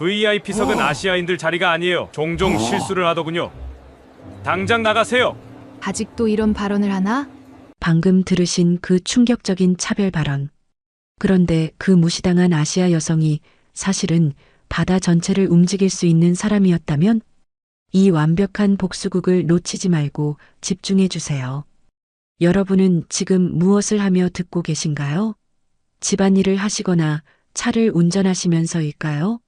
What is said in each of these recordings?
VIP석은 아시아인들 자리가 아니에요. 종종 실수를 하더군요. 당장 나가세요. 아직도 이런 발언을 하나? 방금 들으신 그 충격적인 차별 발언. 그런데 그 무시당한 아시아 여성이 사실은 바다 전체를 움직일 수 있는 사람이었다면? 이 완벽한 복수극을 놓치지 말고 집중해 주세요. 여러분은 지금 무엇을 하며 듣고 계신가요? 집안일을 하시거나 차를 운전하시면서일까요?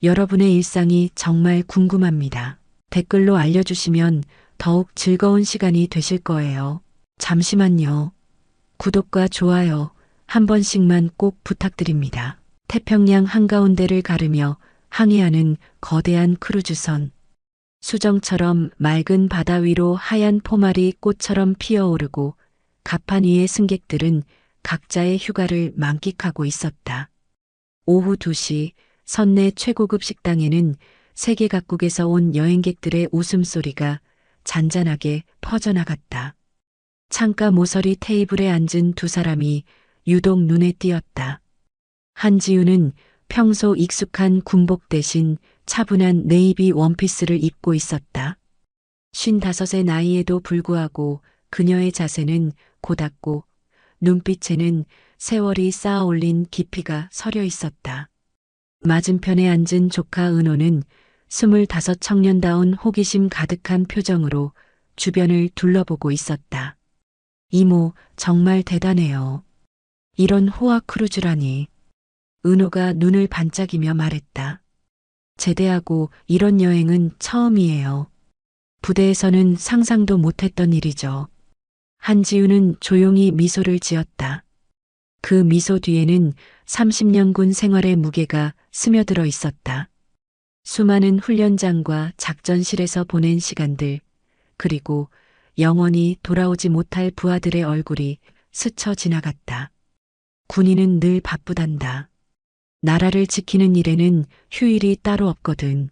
여러분의 일상이 정말 궁금합니다. 댓글로 알려주시면 더욱 즐거운 시간이 되실 거예요. 잠시만요. 구독과 좋아요 한 번씩만 꼭 부탁드립니다. 태평양 한가운데를 가르며 항해하는 거대한 크루즈선. 수정처럼 맑은 바다 위로 하얀 포말이 꽃처럼 피어오르고 갑판 위의 승객들은 각자의 휴가를 만끽하고 있었다. 오후 2시 선내 최고급 식당에는 세계 각국에서 온 여행객들의 웃음소리가 잔잔하게 퍼져나갔다. 창가 모서리 테이블에 앉은 두 사람이 유독 눈에 띄었다. 한지우는 평소 익숙한 군복 대신 차분한 네이비 원피스를 입고 있었다. 55의 나이에도 불구하고 그녀의 자세는 고닫고 눈빛에는 세월이 쌓아 올린 깊이가 서려 있었다. 맞은편에 앉은 조카 은호는 25 청년다운 호기심 가득한 표정으로 주변을 둘러보고 있었다. 이모, 정말 대단해요. 이런 호화 크루즈라니. 은호가 눈을 반짝이며 말했다. 제대하고 이런 여행은 처음이에요. 부대에서는 상상도 못했던 일이죠. 한지우는 조용히 미소를 지었다. 그 미소 뒤에는 30년 군 생활의 무게가 스며들어 있었다. 수많은 훈련장과 작전실에서 보낸 시간들, 그리고 영원히 돌아오지 못할 부하들의 얼굴이 스쳐 지나갔다. 군인은 늘 바쁘단다. 나라를 지키는 일에는 휴일이 따로 없거든.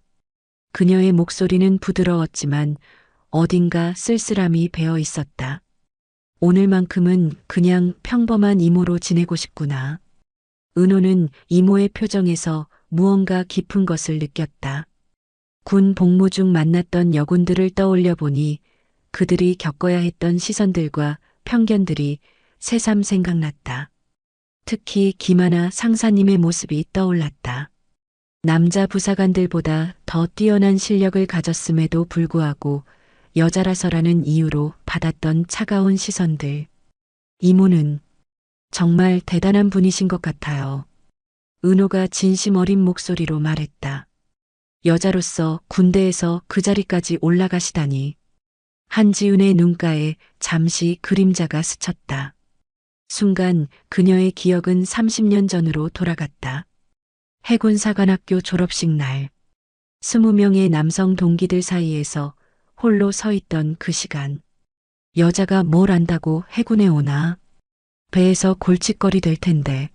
그녀의 목소리는 부드러웠지만 어딘가 쓸쓸함이 배어 있었다. 오늘만큼은 그냥 평범한 이모로 지내고 싶구나. 은호는 이모의 표정에서 무언가 깊은 것을 느꼈다. 군 복무 중 만났던 여군들을 떠올려 보니 그들이 겪어야 했던 시선들과 편견들이 새삼 생각났다. 특히 김하나 상사님의 모습이 떠올랐다. 남자 부사관들보다 더 뛰어난 실력을 가졌음에도 불구하고 여자라서라는 이유로 받았던 차가운 시선들. 이모는 정말 대단한 분이신 것 같아요. 은호가 진심 어린 목소리로 말했다. 여자로서 군대에서 그 자리까지 올라가시다니. 한지훈의 눈가에 잠시 그림자가 스쳤다. 순간 그녀의 기억은 30년 전으로 돌아갔다. 해군사관학교 졸업식 날. 20명의 남성 동기들 사이에서 홀로 서 있던 그 시간. 여자가 뭘 안다고 해군에 오나? 배에서 골칫거리 될 텐데.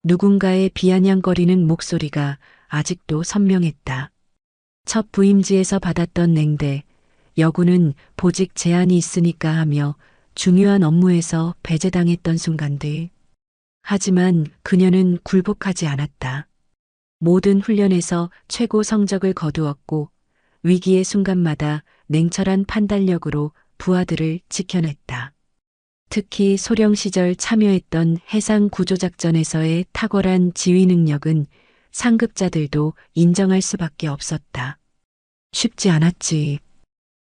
누군가의 비아냥거리는 목소리가 아직도 선명했다. 첫 부임지에서 받았던 냉대, 여군은 보직 제한이 있으니까 하며 중요한 업무에서 배제당했던 순간들. 하지만 그녀는 굴복하지 않았다. 모든 훈련에서 최고 성적을 거두었고 위기의 순간마다 냉철한 판단력으로 부하들을 지켜냈다. 특히 소령 시절 참여했던 해상 구조작전에서의 탁월한 지휘 능력은 상급자들도 인정할 수밖에 없었다. 쉽지 않았지.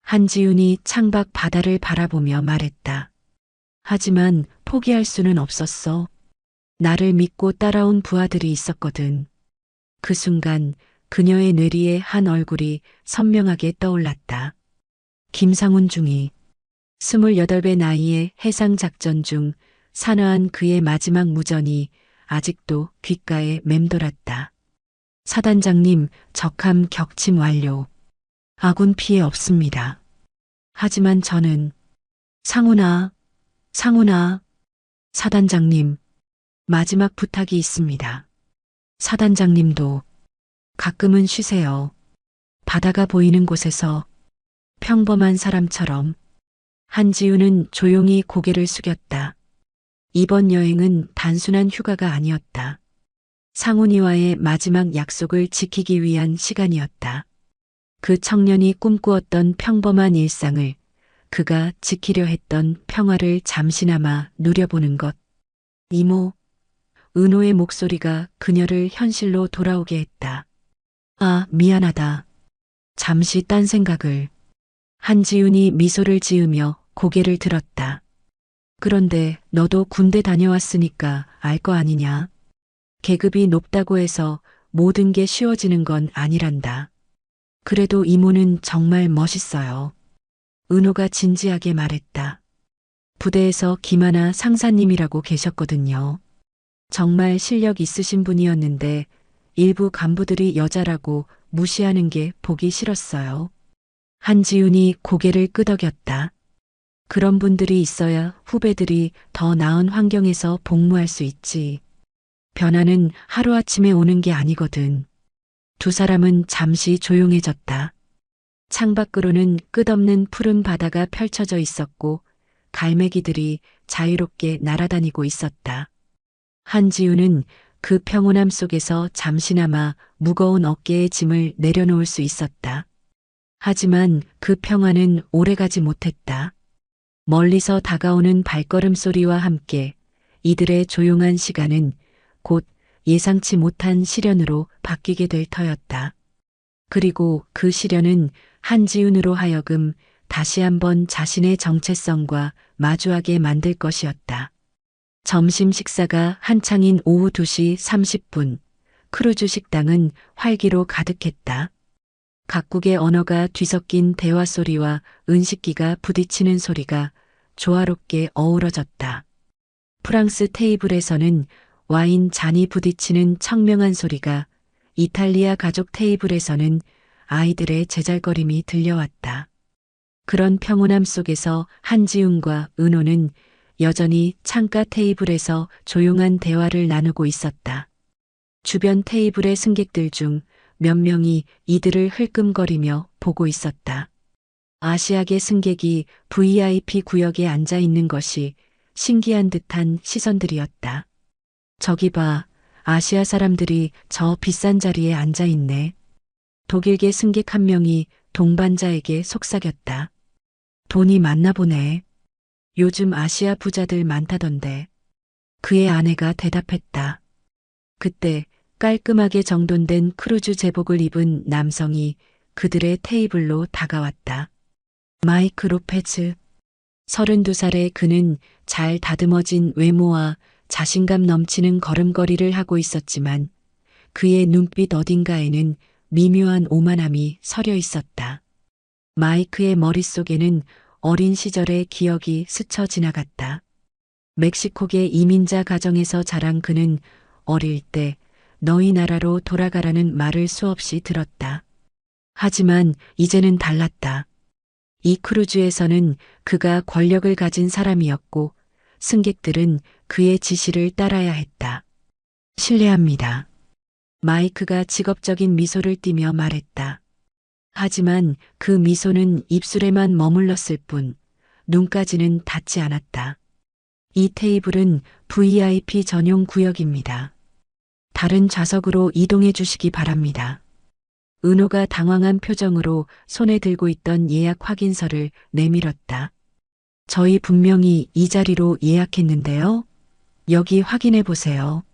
한지훈이 창밖 바다를 바라보며 말했다. 하지만 포기할 수는 없었어. 나를 믿고 따라온 부하들이 있었거든. 그 순간 그녀의 뇌리에 한 얼굴이 선명하게 떠올랐다. 김상훈 중위. 28배 나이에 해상작전 중 산화한 그의 마지막 무전이 아직도 귓가에 맴돌았다. 사단장님, 적함 격침 완료. 아군 피해 없습니다. 하지만 저는 상훈아, 사단장님, 마지막 부탁이 있습니다. 사단장님도 가끔은 쉬세요. 바다가 보이는 곳에서 평범한 사람처럼. 한지우는 조용히 고개를 숙였다. 이번 여행은 단순한 휴가가 아니었다. 상훈이와의 마지막 약속을 지키기 위한 시간이었다. 그 청년이 꿈꾸었던 평범한 일상을, 그가 지키려 했던 평화를 잠시나마 누려보는 것. 이모, 은호의 목소리가 그녀를 현실로 돌아오게 했다. 아, 미안하다. 잠시 딴 생각을. 한지윤이 미소를 지으며 고개를 들었다. 그런데 너도 군대 다녀왔으니까 알 거 아니냐? 계급이 높다고 해서 모든 게 쉬워지는 건 아니란다. 그래도 이모는 정말 멋있어요. 은호가 진지하게 말했다. 부대에서 김하나 상사님이라고 계셨거든요. 정말 실력 있으신 분이었는데 일부 간부들이 여자라고 무시하는 게 보기 싫었어요. 한지윤이 고개를 끄덕였다. 그런 분들이 있어야 후배들이 더 나은 환경에서 복무할 수 있지. 변화는 하루아침에 오는 게 아니거든. 두 사람은 잠시 조용해졌다. 창밖으로는 끝없는 푸른 바다가 펼쳐져 있었고 갈매기들이 자유롭게 날아다니고 있었다. 한지우는 그 평온함 속에서 잠시나마 무거운 어깨의 짐을 내려놓을 수 있었다. 하지만 그 평화는 오래가지 못했다. 멀리서 다가오는 발걸음 소리와 함께 이들의 조용한 시간은 곧 예상치 못한 시련으로 바뀌게 될 터였다. 그리고 그 시련은 한지윤으로 하여금 다시 한번 자신의 정체성과 마주하게 만들 것이었다. 점심 식사가 한창인 오후 2시 30분, 크루즈 식당은 활기로 가득했다. 각국의 언어가 뒤섞인 대화 소리와 은식기가 부딪히는 소리가 조화롭게 어우러졌다. 프랑스 테이블에서는 와인 잔이 부딪히는 청명한 소리가, 이탈리아 가족 테이블에서는 아이들의 제잘거림이 들려왔다. 그런 평온함 속에서 한지웅과 은호는 여전히 창가 테이블에서 조용한 대화를 나누고 있었다. 주변 테이블의 승객들 중 몇 명이 이들을 흘끔거리며 보고 있었다. 아시아계 승객이 VIP 구역에 앉아 있는 것이 신기한 듯한 시선들이었다. 저기 봐, 아시아 사람들이 저 비싼 자리에 앉아 있네. 독일계 승객 한 명이 동반자에게 속삭였다. 돈이 많나 보네. 요즘 아시아 부자들 많다던데. 그의 아내가 대답했다. 그때 깔끔하게 정돈된 크루즈 제복을 입은 남성이 그들의 테이블로 다가왔다. 마이크 로페즈. 32살의 그는 잘 다듬어진 외모와 자신감 넘치는 걸음걸이를 하고 있었지만 그의 눈빛 어딘가에는 미묘한 오만함이 서려 있었다. 마이크의 머릿속에는 어린 시절의 기억이 스쳐 지나갔다. 멕시코계 이민자 가정에서 자란 그는 어릴 때 너희 나라로 돌아가라는 말을 수없이 들었다. 하지만 이제는 달랐다. 이 크루즈에서는 그가 권력을 가진 사람이었고 승객들은 그의 지시를 따라야 했다. 실례합니다. 마이크가 직업적인 미소를 띠며 말했다. 하지만 그 미소는 입술에만 머물렀을 뿐 눈까지는 닿지 않았다. 이 테이블은 VIP 전용 구역입니다. 다른 좌석으로 이동해 주시기 바랍니다. 은호가 당황한 표정으로 손에 들고 있던 예약 확인서를 내밀었다. 저희 분명히 이 자리로 예약했는데요. 여기 확인해 보세요.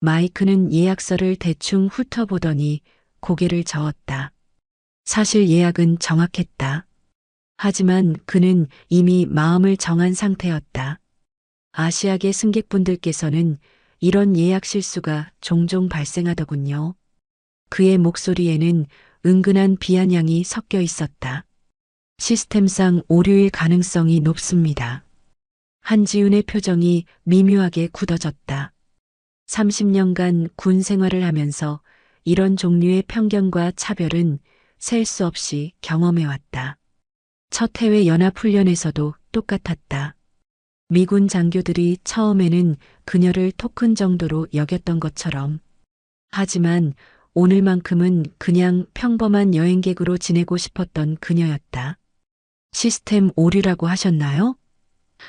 마이크는 예약서를 대충 훑어보더니 고개를 저었다. 사실 예약은 정확했다. 하지만 그는 이미 마음을 정한 상태였다. 아시아계 승객분들께서는 이런 예약 실수가 종종 발생하더군요. 그의 목소리에는 은근한 비아냥이 섞여 있었다. 시스템상 오류일 가능성이 높습니다. 한지윤의 표정이 미묘하게 굳어졌다. 30년간 군 생활을 하면서 이런 종류의 편견과 차별은 셀 수 없이 경험해왔다. 첫 해외 연합훈련에서도 똑같았다. 미군 장교들이 처음에는 그녀를 토큰 정도로 여겼던 것처럼. 하지만 오늘만큼은 그냥 평범한 여행객으로 지내고 싶었던 그녀였다. 시스템 오류라고 하셨나요?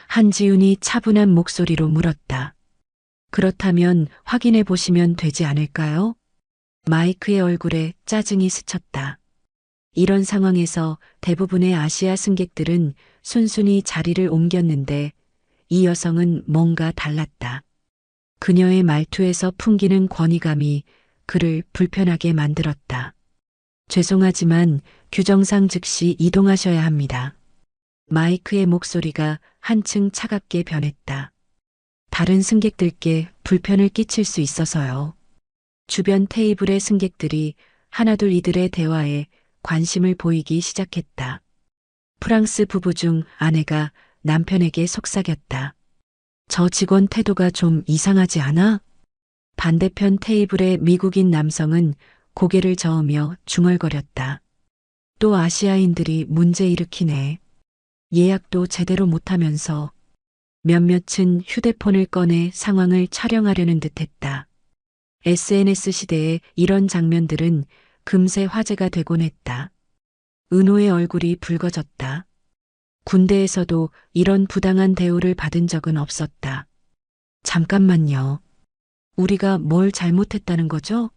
한지윤이 차분한 목소리로 물었다. 그렇다면 확인해 보시면 되지 않을까요? 마이크의 얼굴에 짜증이 스쳤다. 이런 상황에서 대부분의 아시아 승객들은 순순히 자리를 옮겼는데 이 여성은 뭔가 달랐다. 그녀의 말투에서 풍기는 권위감이 그를 불편하게 만들었다. 죄송하지만 규정상 즉시 이동하셔야 합니다. 마이크의 목소리가 한층 차갑게 변했다. 다른 승객들께 불편을 끼칠 수 있어서요. 주변 테이블의 승객들이 하나둘 이들의 대화에 관심을 보이기 시작했다. 프랑스 부부 중 아내가 남편에게 속삭였다. 저 직원 태도가 좀 이상하지 않아? 반대편 테이블의 미국인 남성은 고개를 저으며 중얼거렸다. 또 아시아인들이 문제 일으키네. 예약도 제대로 못하면서. 몇몇은 휴대폰을 꺼내 상황을 촬영하려는 듯했다. SNS 시대에 이런 장면들은 금세 화제가 되곤 했다. 은호의 얼굴이 붉어졌다. 군대에서도 이런 부당한 대우를 받은 적은 없었다. 잠깐만요. 우리가 뭘 잘못했다는 거죠?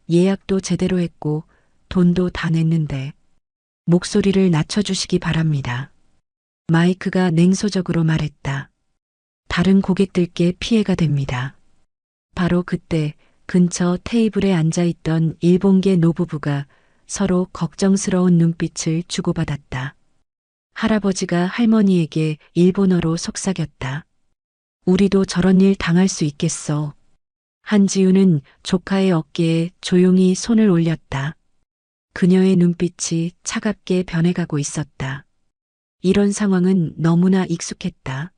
예약도 제대로 했고 돈도 다 냈는데. 목소리를 낮춰주시기 바랍니다. 마이크가 냉소적으로 말했다. 다른 고객들께 피해가 됩니다. 바로 그때 근처 테이블에 앉아있던 일본계 노부부가 서로 걱정스러운 눈빛을 주고받았다. 할아버지가 할머니에게 일본어로 속삭였다. 우리도 저런 일 당할 수 있겠어. 한지우는 조카의 어깨에 조용히 손을 올렸다. 그녀의 눈빛이 차갑게 변해가고 있었다. 이런 상황은 너무나 익숙했다.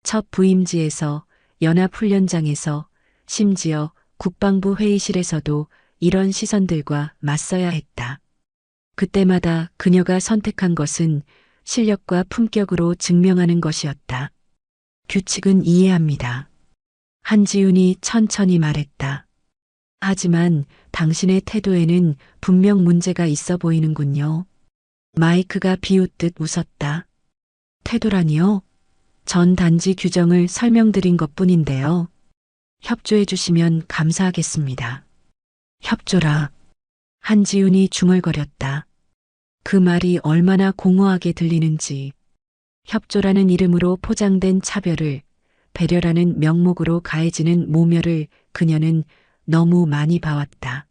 첫 부임지에서, 연합훈련장에서, 심지어 국방부 회의실에서도 이런 시선들과 맞서야 했다. 그때마다 그녀가 선택한 것은 실력과 품격으로 증명하는 것이었다. 규칙은 이해합니다. 한지윤이 천천히 말했다. 하지만 당신의 태도에는 분명 문제가 있어 보이는군요. 마이크가 비웃듯 웃었다. 태도라니요? 전 단지 규정을 설명드린 것뿐인데요. 협조해 주시면 감사하겠습니다. 협조라. 한지윤이 중얼거렸다. 그 말이 얼마나 공허하게 들리는지. 협조라는 이름으로 포장된 차별을, 배려라는 명목으로 가해지는 모멸을 그녀는 너무 많이 봐왔다.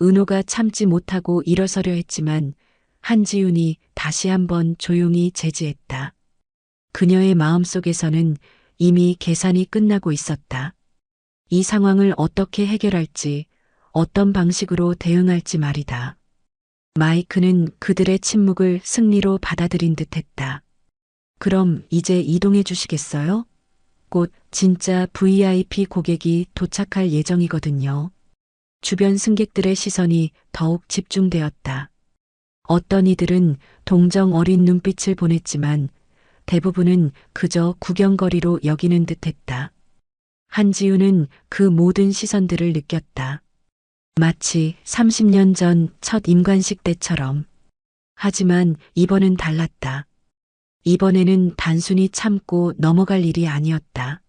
은호가 참지 못하고 일어서려 했지만 한지윤이 다시 한번 조용히 제지했다. 그녀의 마음속에서는 이미 계산이 끝나고 있었다. 이 상황을 어떻게 해결할지, 어떤 방식으로 대응할지 말이다. 마이크는 그들의 침묵을 승리로 받아들인 듯했다. 그럼 이제 이동해 주시겠어요? 곧 진짜 VIP 고객이 도착할 예정이거든요. 주변 승객들의 시선이 더욱 집중되었다. 어떤 이들은 동정 어린 눈빛을 보냈지만 대부분은 그저 구경거리로 여기는 듯했다. 한지우는 그 모든 시선들을 느꼈다. 마치 30년 전 첫 임관식 때처럼. 하지만 이번은 달랐다. 이번에는 단순히 참고 넘어갈 일이 아니었다.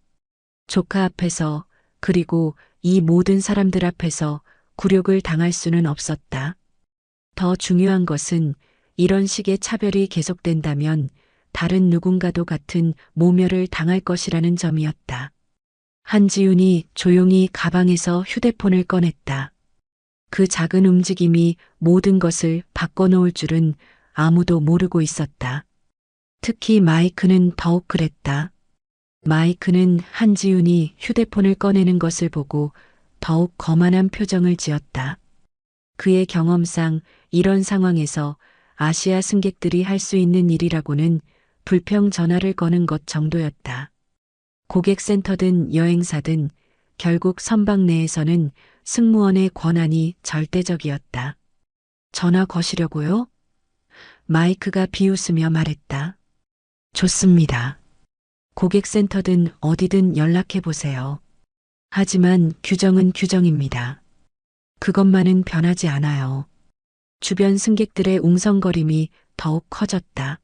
조카 앞에서, 그리고 이 모든 사람들 앞에서 굴욕을 당할 수는 없었다. 더 중요한 것은 이런 식의 차별이 계속된다면 다른 누군가도 같은 모멸을 당할 것이라는 점이었다. 한지윤이 조용히 가방에서 휴대폰을 꺼냈다. 그 작은 움직임이 모든 것을 바꿔놓을 줄은 아무도 모르고 있었다. 특히 마이크는 더욱 그랬다. 마이크는 한지윤이 휴대폰을 꺼내는 것을 보고 더욱 거만한 표정을 지었다. 그의 경험상 이런 상황에서 아시아 승객들이 할 수 있는 일이라고는 불평 전화를 거는 것 정도였다. 고객센터든 여행사든 결국 선박 내에서는 승무원의 권한이 절대적이었다. 전화 거시려고요? 마이크가 비웃으며 말했다. 좋습니다. 고객센터든 어디든 연락해 보세요. 하지만 규정은 규정입니다. 그것만은 변하지 않아요. 주변 승객들의 웅성거림이 더욱 커졌다.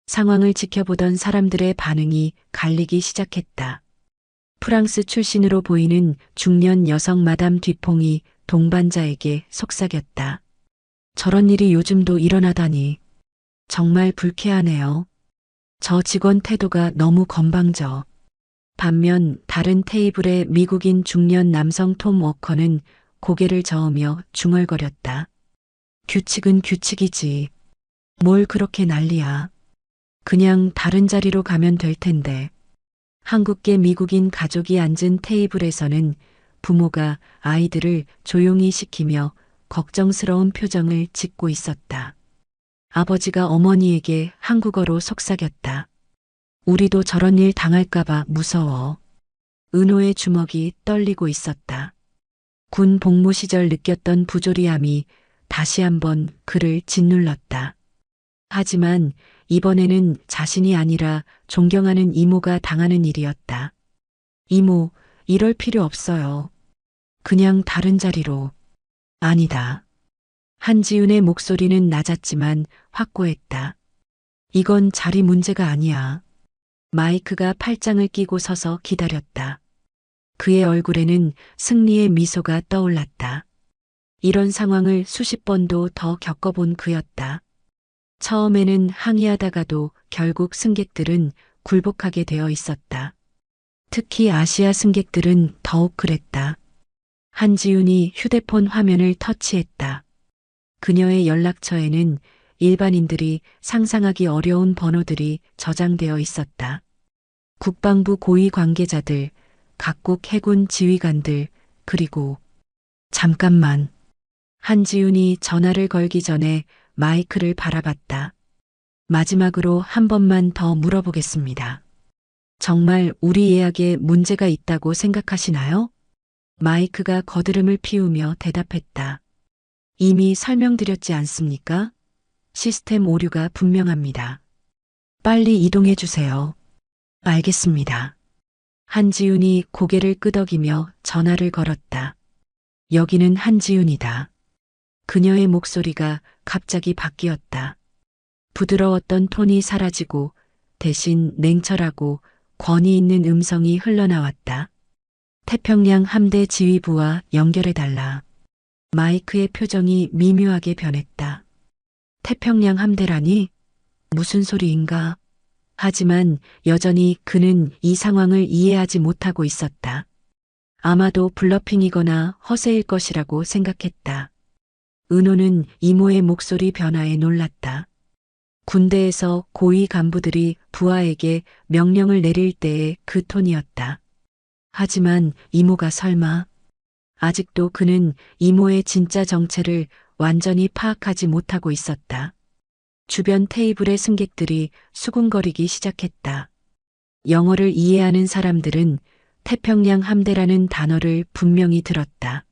상황을 지켜보던 사람들의 반응이 갈리기 시작했다. 프랑스 출신으로 보이는 중년 여성 마담 뒤퐁이 동반자에게 속삭였다. 저런 일이 요즘도 일어나다니. 정말 불쾌하네요. 저 직원 태도가 너무 건방져. 반면 다른 테이블의 미국인 중년 남성 톰 워커는 고개를 저으며 중얼거렸다. 규칙은 규칙이지. 뭘 그렇게 난리야. 그냥 다른 자리로 가면 될 텐데. 한국계 미국인 가족이 앉은 테이블에서는 부모가 아이들을 조용히 시키며 걱정스러운 표정을 짓고 있었다. 아버지가 어머니에게 한국어로 속삭였다. 우리도 저런 일 당할까봐 무서워. 은호의 주먹이 떨리고 있었다. 군 복무 시절 느꼈던 부조리함이 다시 한번 그를 짓눌렀다. 하지만 이번에는 자신이 아니라 존경하는 이모가 당하는 일이었다. 이모, 이럴 필요 없어요. 그냥 다른 자리로. 아니다. 한지윤의 목소리는 낮았지만 확고했다. 이건 자리 문제가 아니야. 마이크가 팔짱을 끼고 서서 기다렸다. 그의 얼굴에는 승리의 미소가 떠올랐다. 이런 상황을 수십 번도 더 겪어본 그였다. 처음에는 항의하다가도 결국 승객들은 굴복하게 되어 있었다. 특히 아시아 승객들은 더욱 그랬다. 한지윤이 휴대폰 화면을 터치했다. 그녀의 연락처에는 일반인들이 상상하기 어려운 번호들이 저장되어 있었다. 국방부 고위 관계자들, 각국 해군 지휘관들, 그리고 잠깐만. 한지윤이 전화를 걸기 전에 마이크를 바라봤다. 마지막으로 한 번만 더 물어보겠습니다. 정말 우리 예약에 문제가 있다고 생각하시나요? 마이크가 거드름을 피우며 대답했다. 이미 설명드렸지 않습니까? 시스템 오류가 분명합니다. 빨리 이동해 주세요. 알겠습니다. 한지윤이 고개를 끄덕이며 전화를 걸었다. 여기는 한지윤이다. 그녀의 목소리가 갑자기 바뀌었다. 부드러웠던 톤이 사라지고 대신 냉철하고 권위 있는 음성이 흘러나왔다. 태평양 함대 지휘부와 연결해달라. 마이크의 표정이 미묘하게 변했다. 태평양 함대라니? 무슨 소리인가? 하지만 여전히 그는 이 상황을 이해하지 못하고 있었다. 아마도 블러핑이거나 허세일 것이라고 생각했다. 은호는 이모의 목소리 변화에 놀랐다. 군대에서 고위 간부들이 부하에게 명령을 내릴 때의 그 톤이었다. 하지만 이모가 설마. 아직도 그는 이모의 진짜 정체를 완전히 파악하지 못하고 있었다. 주변 테이블의 승객들이 수군거리기 시작했다. 영어를 이해하는 사람들은 태평양 함대라는 단어를 분명히 들었다.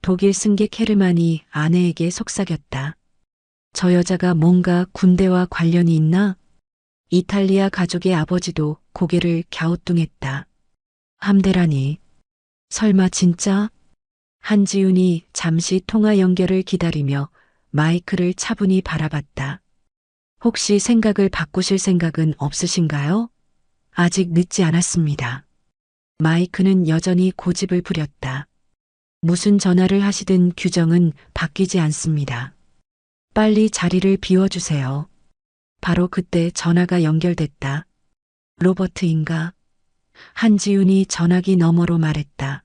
독일 승객 헤르만이 아내에게 속삭였다. 저 여자가 뭔가 군대와 관련이 있나? 이탈리아 가족의 아버지도 고개를 갸우뚱했다. 함대라니. 설마 진짜? 한지윤이 잠시 통화 연결을 기다리며 마이크를 차분히 바라봤다. 혹시 생각을 바꾸실 생각은 없으신가요? 아직 늦지 않았습니다. 마이크는 여전히 고집을 부렸다. 무슨 전화를 하시든 규정은 바뀌지 않습니다. 빨리 자리를 비워주세요. 바로 그때 전화가 연결됐다. 로버트인가? 한지윤이 전화기 너머로 말했다.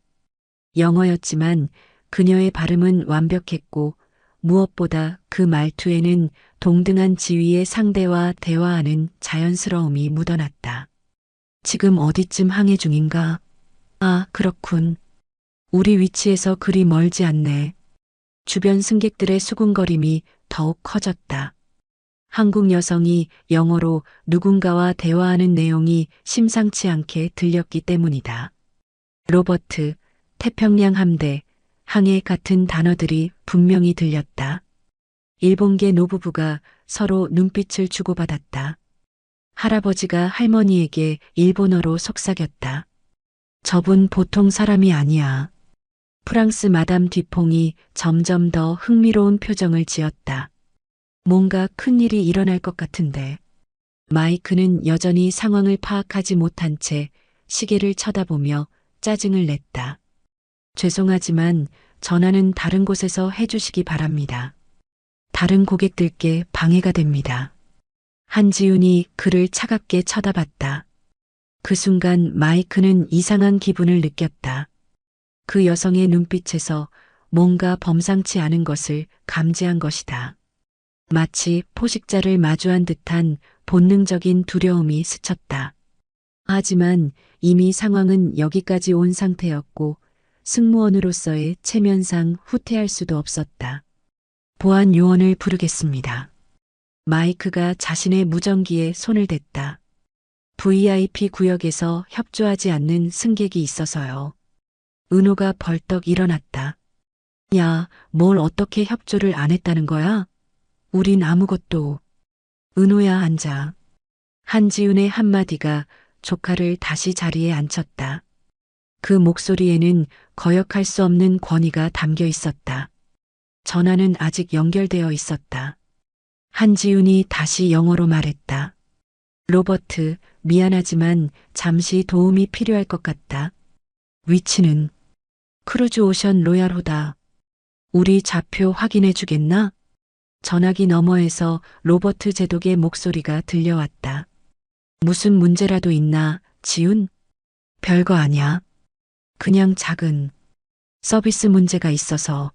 영어였지만 그녀의 발음은 완벽했고 무엇보다 그 말투에는 동등한 지위의 상대와 대화하는 자연스러움이 묻어났다. 지금 어디쯤 항해 중인가? 아, 그렇군. 우리 위치에서 그리 멀지 않네. 주변 승객들의 수군거림이 더욱 커졌다. 한국 여성이 영어로 누군가와 대화하는 내용이 심상치 않게 들렸기 때문이다. 로버트, 태평양 함대, 항해 같은 단어들이 분명히 들렸다. 일본계 노부부가 서로 눈빛을 주고받았다. 할아버지가 할머니에게 일본어로 속삭였다. 저분 보통 사람이 아니야. 프랑스 마담 뒤퐁이 점점 더 흥미로운 표정을 지었다. 뭔가 큰일이 일어날 것 같은데. 마이크는 여전히 상황을 파악하지 못한 채 시계를 쳐다보며 짜증을 냈다. 죄송하지만 전화는 다른 곳에서 해주시기 바랍니다. 다른 고객들께 방해가 됩니다. 한지훈이 그를 차갑게 쳐다봤다. 그 순간 마이크는 이상한 기분을 느꼈다. 그 여성의 눈빛에서 뭔가 범상치 않은 것을 감지한 것이다. 마치 포식자를 마주한 듯한 본능적인 두려움이 스쳤다. 하지만 이미 상황은 여기까지 온 상태였고 승무원으로서의 체면상 후퇴할 수도 없었다. 보안 요원을 부르겠습니다. 마이크가 자신의 무전기에 손을 댔다. VIP 구역에서 협조하지 않는 승객이 있어서요. 은호가 벌떡 일어났다. 야, 뭘 어떻게 협조를 안 했다는 거야? 우린 아무것도. 은호야, 앉아. 한지훈의 한마디가 조카를 다시 자리에 앉혔다. 그 목소리에는 거역할 수 없는 권위가 담겨 있었다. 전화는 아직 연결되어 있었다. 한지훈이 다시 영어로 말했다. 로버트, 미안하지만 잠시 도움이 필요할 것 같다. 위치는 크루즈 오션 로얄호다. 우리 좌표 확인해 주겠나? 전화기 너머에서 로버트 제독의 목소리가 들려왔다. 무슨 문제라도 있나, 지훈? 별거 아냐. 그냥 작은 서비스 문제가 있어서.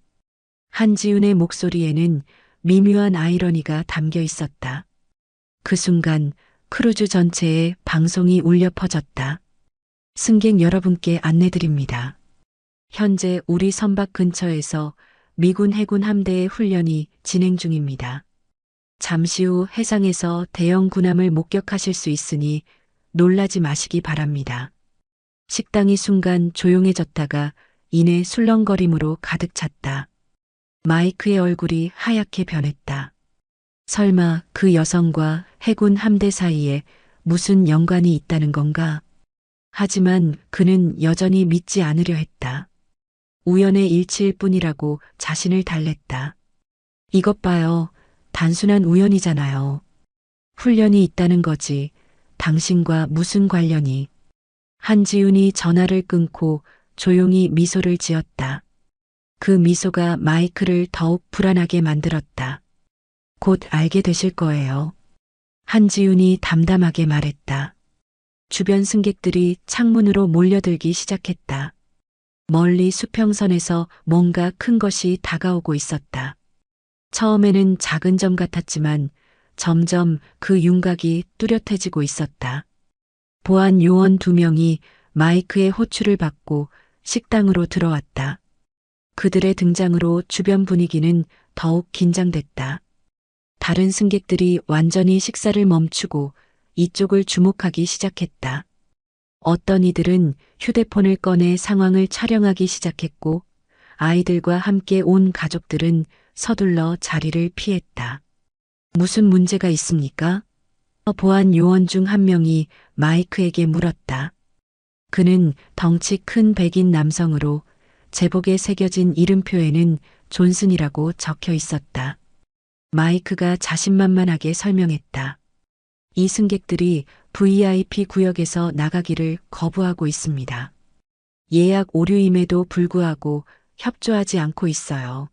한지훈의 목소리에는 미묘한 아이러니가 담겨 있었다. 그 순간 크루즈 전체에 방송이 울려 퍼졌다. 승객 여러분께 안내드립니다. 현재 우리 선박 근처에서 미군 해군 함대의 훈련이 진행 중입니다. 잠시 후 해상에서 대형 군함을 목격하실 수 있으니 놀라지 마시기 바랍니다. 식당이 순간 조용해졌다가 이내 술렁거림으로 가득 찼다. 마이크의 얼굴이 하얗게 변했다. 설마 그 여성과 해군 함대 사이에 무슨 연관이 있다는 건가? 하지만 그는 여전히 믿지 않으려 했다. 우연의 일치일 뿐이라고 자신을 달랬다. 이것 봐요. 단순한 우연이잖아요. 훈련이 있다는 거지. 당신과 무슨 관련이. 한지훈이 전화를 끊고 조용히 미소를 지었다. 그 미소가 마이크를 더욱 불안하게 만들었다. 곧 알게 되실 거예요. 한지훈이 담담하게 말했다. 주변 승객들이 창문으로 몰려들기 시작했다. 멀리 수평선에서 뭔가 큰 것이 다가오고 있었다. 처음에는 작은 점 같았지만 점점 그 윤곽이 뚜렷해지고 있었다. 보안 요원 2명이 마이크의 호출을 받고 식당으로 들어왔다. 그들의 등장으로 주변 분위기는 더욱 긴장됐다. 다른 승객들이 완전히 식사를 멈추고 이쪽을 주목하기 시작했다. 어떤 이들은 휴대폰을 꺼내 상황을 촬영하기 시작했고 아이들과 함께 온 가족들은 서둘러 자리를 피했다. 무슨 문제가 있습니까? 보안 요원 중 한 명이 마이크에게 물었다. 그는 덩치 큰 백인 남성으로 제복에 새겨진 이름표에는 존슨이라고 적혀 있었다. 마이크가 자신만만하게 설명했다. 이 승객들이 VIP 구역에서 나가기를 거부하고 있습니다. 예약 오류임에도 불구하고 협조하지 않고 있어요.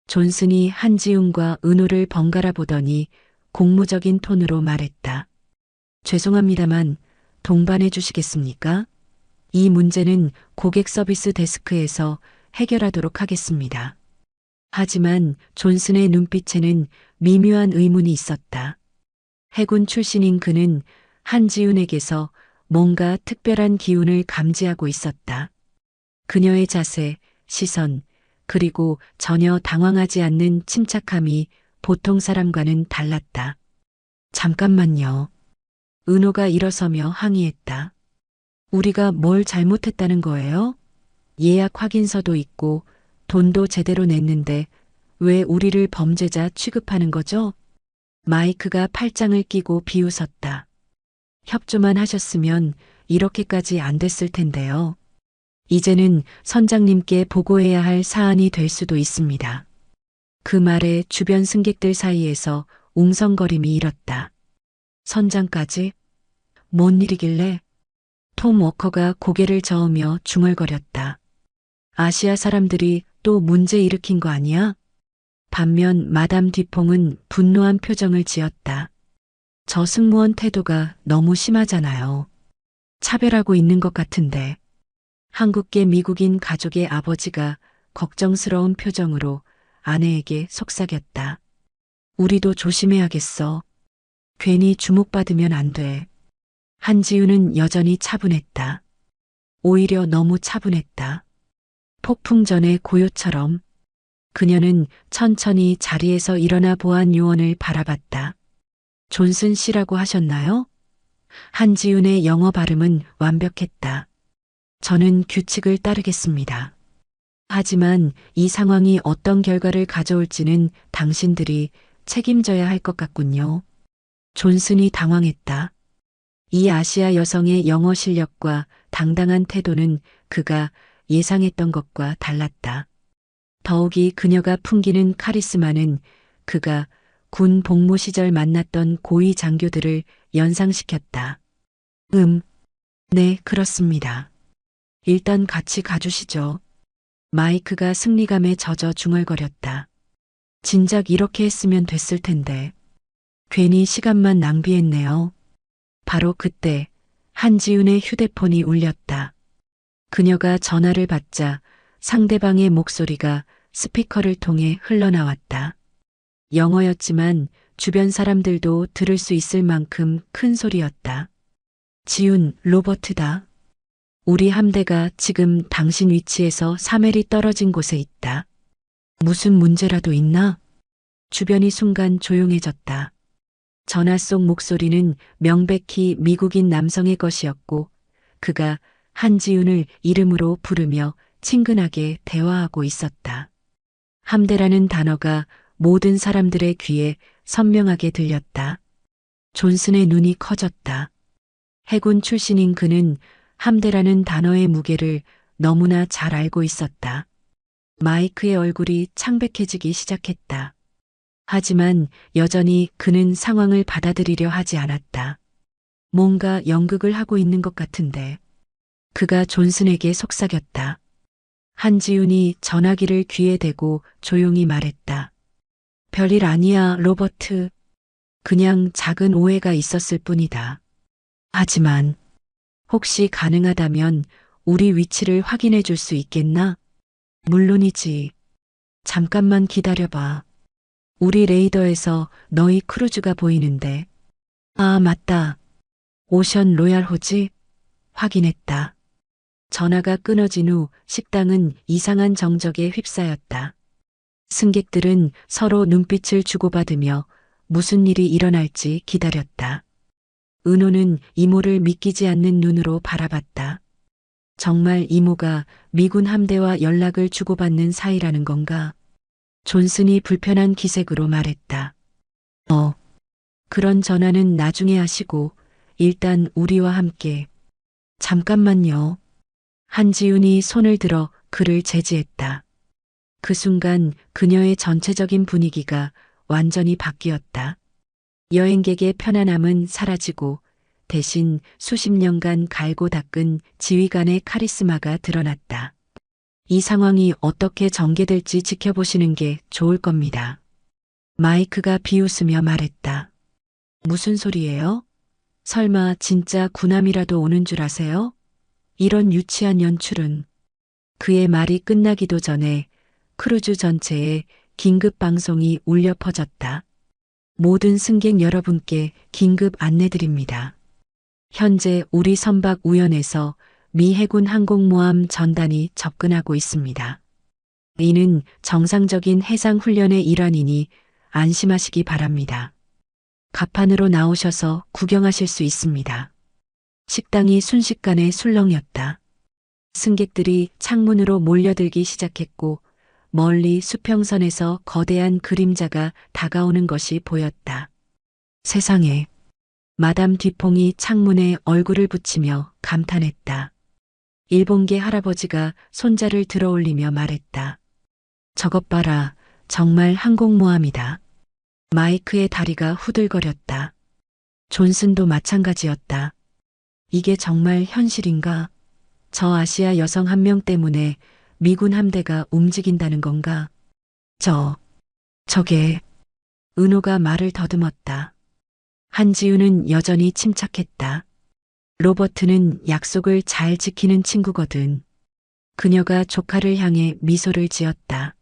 존슨이 한지훈과 은호를 번갈아 보더니 공무적인 톤으로 말했다. 죄송합니다만 동반해 주시겠습니까? 이 문제는 고객 서비스 데스크에서 해결하도록 하겠습니다. 하지만 존슨의 눈빛에는 미묘한 의문이 있었다. 해군 출신인 그는 한지훈에게서 뭔가 특별한 기운을 감지하고 있었다. 그녀의 자세, 시선, 그리고 전혀 당황하지 않는 침착함이 보통 사람과는 달랐다. 잠깐만요. 은호가 일어서며 항의했다. 우리가 뭘 잘못했다는 거예요? 예약 확인서도 있고 돈도 제대로 냈는데 왜 우리를 범죄자 취급하는 거죠? 마이크가 팔짱을 끼고 비웃었다. 협조만 하셨으면 이렇게까지 안 됐을 텐데요. 이제는 선장님께 보고해야 할 사안이 될 수도 있습니다. 그 말에 주변 승객들 사이에서 웅성거림이 일었다. 선장까지? 뭔 일이길래? 톰 워커가 고개를 저으며 중얼거렸다. 아시아 사람들이 또 문제 일으킨 거 아니야? 반면 마담 뒤퐁은 분노한 표정을 지었다. 저 승무원 태도가 너무 심하잖아요. 차별하고 있는 것 같은데. 한국계 미국인 가족의 아버지가 걱정스러운 표정으로 아내에게 속삭였다. 우리도 조심해야겠어. 괜히 주목받으면 안 돼. 한지우는 여전히 차분했다. 오히려 너무 차분했다. 폭풍 전의 고요처럼. 그녀는 천천히 자리에서 일어나 보안 요원을 바라봤다. 존슨 씨라고 하셨나요? 한지윤의 영어 발음은 완벽했다. 저는 규칙을 따르겠습니다. 하지만 이 상황이 어떤 결과를 가져올지는 당신들이 책임져야 할 것 같군요. 존슨이 당황했다. 이 아시아 여성의 영어 실력과 당당한 태도는 그가 예상했던 것과 달랐다. 더욱이 그녀가 풍기는 카리스마는 그가 군 복무 시절 만났던 고위 장교들을 연상시켰다. 네, 그렇습니다. 일단 같이 가주시죠. 마이크가 승리감에 젖어 중얼거렸다. 진작 이렇게 했으면 됐을 텐데. 괜히 시간만 낭비했네요. 바로 그때 한지윤의 휴대폰이 울렸다. 그녀가 전화를 받자 상대방의 목소리가 스피커를 통해 흘러나왔다. 영어였지만 주변 사람들도 들을 수 있을 만큼 큰 소리였다. 지훈, 로버트다. 우리 함대가 지금 당신 위치에서 3일이 떨어진 곳에 있다. 무슨 문제라도 있나? 주변이 순간 조용해졌다. 전화 속 목소리는 명백히 미국인 남성의 것이었고 그가 한지윤을 이름으로 부르며 친근하게 대화하고 있었다. 함대라는 단어가 모든 사람들의 귀에 선명하게 들렸다. 존슨의 눈이 커졌다. 해군 출신인 그는 함대라는 단어의 무게를 너무나 잘 알고 있었다. 마이크의 얼굴이 창백해지기 시작했다. 하지만 여전히 그는 상황을 받아들이려 하지 않았다. 뭔가 연극을 하고 있는 것 같은데. 그가 존슨에게 속삭였다. 한지윤이 전화기를 귀에 대고 조용히 말했다. 별일 아니야, 로버트. 그냥 작은 오해가 있었을 뿐이다. 하지만 혹시 가능하다면 우리 위치를 확인해 줄 수 있겠나? 물론이지. 잠깐만 기다려봐. 우리 레이더에서 너희 크루즈가 보이는데. 아, 맞다. 오션 로얄 호지? 확인했다. 전화가 끊어진 후 식당은 이상한 정적에 휩싸였다. 승객들은 서로 눈빛을 주고받으며 무슨 일이 일어날지 기다렸다. 은호는 이모를 믿기지 않는 눈으로 바라봤다. 정말 이모가 미군 함대와 연락을 주고받는 사이라는 건가? 존슨이 불편한 기색으로 말했다. 그런 전화는 나중에 하시고 일단 우리와 함께. 잠깐만요. 한지윤이 손을 들어 그를 제지했다. 그 순간 그녀의 전체적인 분위기가 완전히 바뀌었다. 여행객의 편안함은 사라지고 대신 수십 년간 갈고 닦은 지휘관의 카리스마가 드러났다. 이 상황이 어떻게 전개될지 지켜보시는 게 좋을 겁니다. 마이크가 비웃으며 말했다. 무슨 소리예요? 설마 진짜 군함이라도 오는 줄 아세요? 이런 유치한 연출은. 그의 말이 끝나기도 전에 크루즈 전체에 긴급 방송이 울려 퍼졌다. 모든 승객 여러분께 긴급 안내드립니다. 현재 우리 선박 우연에서 미 해군 항공모함 전단이 접근하고 있습니다. 이는 정상적인 해상 훈련의 일환이니 안심하시기 바랍니다. 갑판으로 나오셔서 구경하실 수 있습니다. 식당이 순식간에 술렁였다. 승객들이 창문으로 몰려들기 시작했고 멀리 수평선에서 거대한 그림자가 다가오는 것이 보였다. 세상에. 마담 뒤퐁이 창문에 얼굴을 붙이며 감탄했다. 일본계 할아버지가 손자를 들어올리며 말했다. 저것 봐라. 정말 항공모함이다. 마이크의 다리가 후들거렸다. 존슨도 마찬가지였다. 이게 정말 현실인가? 저 아시아 여성 한 명 때문에 미군 함대가 움직인다는 건가? 저게, 은호가 말을 더듬었다. 한지우는 여전히 침착했다. 로버트는 약속을 잘 지키는 친구거든. 그녀가 조카를 향해 미소를 지었다.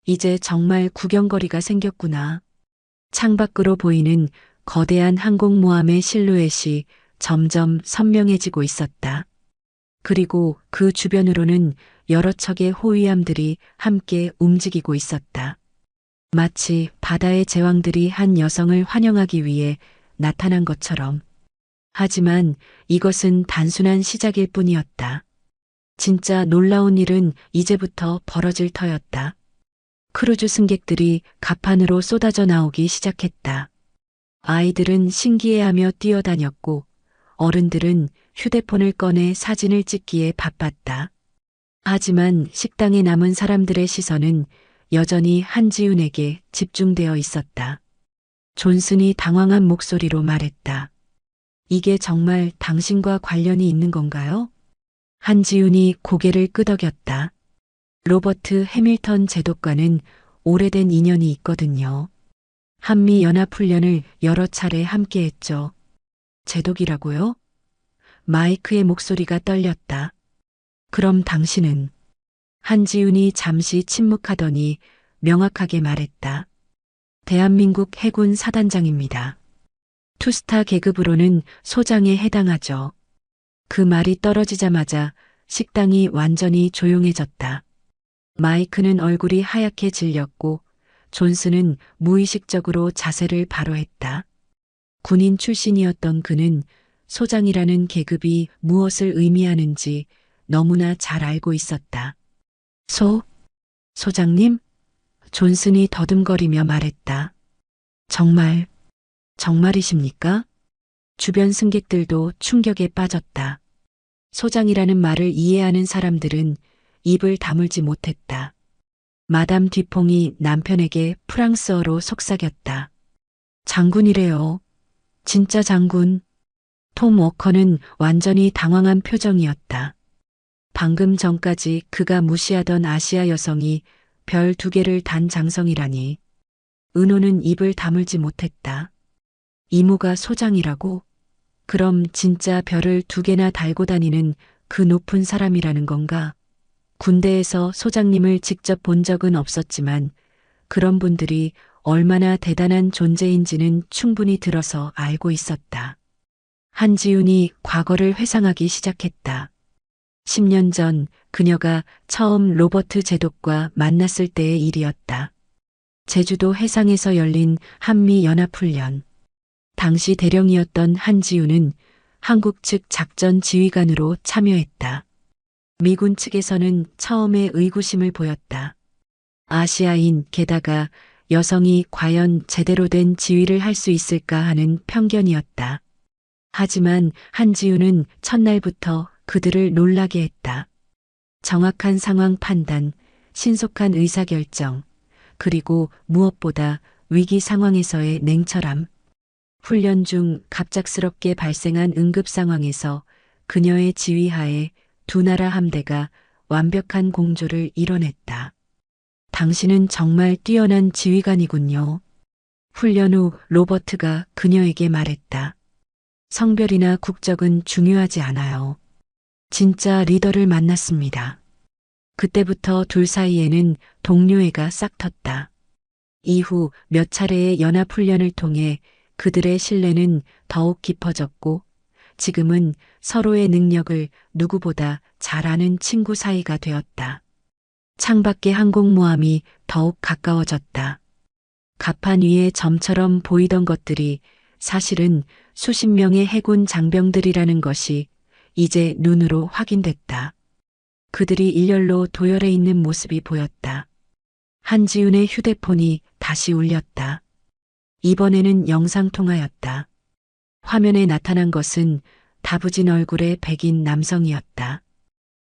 이제 정말 구경거리가 생겼구나. 창밖으로 보이는 거대한 항공모함의 실루엣이 점점 선명해지고 있었다. 그리고 그 주변으로는 여러 척의 호위함들이 함께 움직이고 있었다. 마치 바다의 제왕들이 한 여성을 환영하기 위해 나타난 것처럼. 하지만 이것은 단순한 시작일 뿐이었다. 진짜 놀라운 일은 이제부터 벌어질 터였다. 크루즈 승객들이 갑판으로 쏟아져 나오기 시작했다. 아이들은 신기해하며 뛰어다녔고 어른들은 휴대폰을 꺼내 사진을 찍기에 바빴다. 하지만 식당에 남은 사람들의 시선은 여전히 한지훈에게 집중되어 있었다. 존슨이 당황한 목소리로 말했다. 이게 정말 당신과 관련이 있는 건가요? 한지훈이 고개를 끄덕였다. 로버트 해밀턴 제독과는 오래된 인연이 있거든요. 한미연합훈련을 여러 차례 함께했죠. 제독이라고요? 마이크의 목소리가 떨렸다. 그럼 당신은? 한지훈이 잠시 침묵하더니 명확하게 말했다. 대한민국 해군 사단장입니다. 투스타 계급으로는 소장에 해당하죠. 그 말이 떨어지자마자 식당이 완전히 조용해졌다. 마이크는 얼굴이 하얗게 질렸고 존슨은 무의식적으로 자세를 바로 했다. 군인 출신이었던 그는 소장이라는 계급이 무엇을 의미하는지 너무나 잘 알고 있었다. 소장님? 존슨이 더듬거리며 말했다. 정말이십니까? 주변 승객들도 충격에 빠졌다. 소장이라는 말을 이해하는 사람들은 입을 다물지 못했다. 마담 뒤퐁이 남편에게 프랑스어로 속삭였다. 장군이래요. 진짜 장군. 톰 워커는 완전히 당황한 표정이었다. 방금 전까지 그가 무시하던 아시아 여성이 별 2개를 단 장성이라니. 은호는 입을 다물지 못했다. 이모가 소장이라고? 그럼 진짜 별을 2개나 달고 다니는 그 높은 사람이라는 건가? 군대에서 소장님을 직접 본 적은 없었지만 그런 분들이 얼마나 대단한 존재인지는 충분히 들어서 알고 있었다. 한지훈이 과거를 회상하기 시작했다. 10년 전 그녀가 처음 로버트 제독과 만났을 때의 일이었다. 제주도 해상에서 열린 한미연합훈련. 당시 대령이었던 한지훈은 한국 측 작전 지휘관으로 참여했다. 미군 측에서는 처음에 의구심을 보였다. 아시아인 게다가 여성이 과연 제대로 된 지휘를 할 수 있을까 하는 편견이었다. 하지만 한지훈은 첫날부터 그들을 놀라게 했다. 정확한 상황 판단, 신속한 의사결정, 그리고 무엇보다 위기 상황에서의 냉철함. 훈련 중 갑작스럽게 발생한 응급 상황에서 그녀의 지휘하에 2나라 함대가 완벽한 공조를 이뤄냈다. 당신은 정말 뛰어난 지휘관이군요. 훈련 후 로버트가 그녀에게 말했다. 성별이나 국적은 중요하지 않아요. 진짜 리더를 만났습니다. 그때부터 둘 사이에는 동료애가 싹 텄다. 이후 몇 차례의 연합훈련을 통해 그들의 신뢰는 더욱 깊어졌고 지금은 서로의 능력을 누구보다 잘 아는 친구 사이가 되었다. 창밖의 항공모함이 더욱 가까워졌다. 갑판 위에 점처럼 보이던 것들이 사실은 수십 명의 해군 장병들이라는 것이 이제 눈으로 확인됐다. 그들이 일렬로 도열해 있는 모습이 보였다. 한지훈의 휴대폰이 다시 울렸다. 이번에는 영상통화였다. 화면에 나타난 것은 다부진 얼굴의 백인 남성이었다.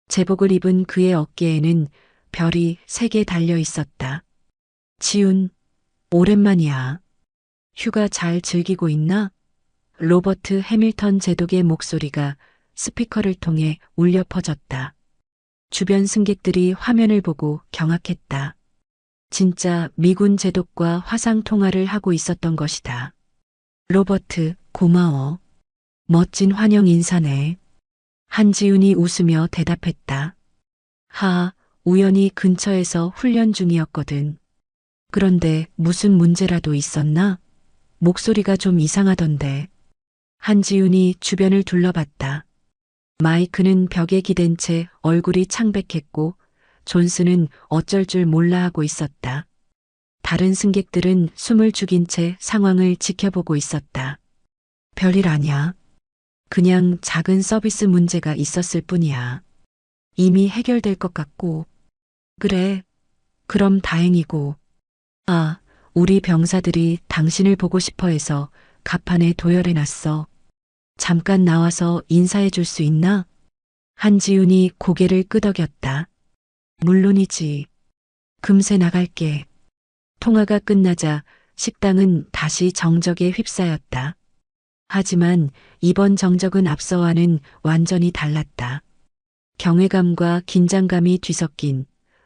제복을 입은 그의 어깨에는 별이 3개 달려 있었다. 지훈, 오랜만이야. 휴가 잘 즐기고 있나? 로버트 해밀턴 제독의 목소리가 스피커를 통해 울려 퍼졌다. 주변 승객들이 화면을 보고 경악했다. 진짜 미군 제독과 화상 통화를 하고 있었던 것이다. 로버트, 고마워. 멋진 환영 인사네. 한지훈이 웃으며 대답했다. 우연히 근처에서 훈련 중이었거든. 그런데 무슨 문제라도 있었나? 목소리가 좀 이상하던데. 한지훈이 주변을 둘러봤다. 마이크는 벽에 기댄 채 얼굴이 창백했고 존스는 어쩔 줄 몰라 하고 있었다. 다른 승객들은 숨을 죽인 채 상황을 지켜보고 있었다. 별일 아냐. 그냥 작은 서비스 문제가 있었을 뿐이야. 이미 해결될 것 같고. 그래. 그럼 다행이고. 우리 병사들이 당신을 보고 싶어 해서 갑판에 도열해놨어. 잠깐 나와서 인사해 줄 수 있나? 한지훈이 고개를 끄덕였다. 물론이지. 금세 나갈게. 통화가 끝나자 식당은 다시 정적에 휩싸였다. 하지만 이번 정적은 앞서와는 완전히 달랐다. 경외감과 긴장감이 뒤섞인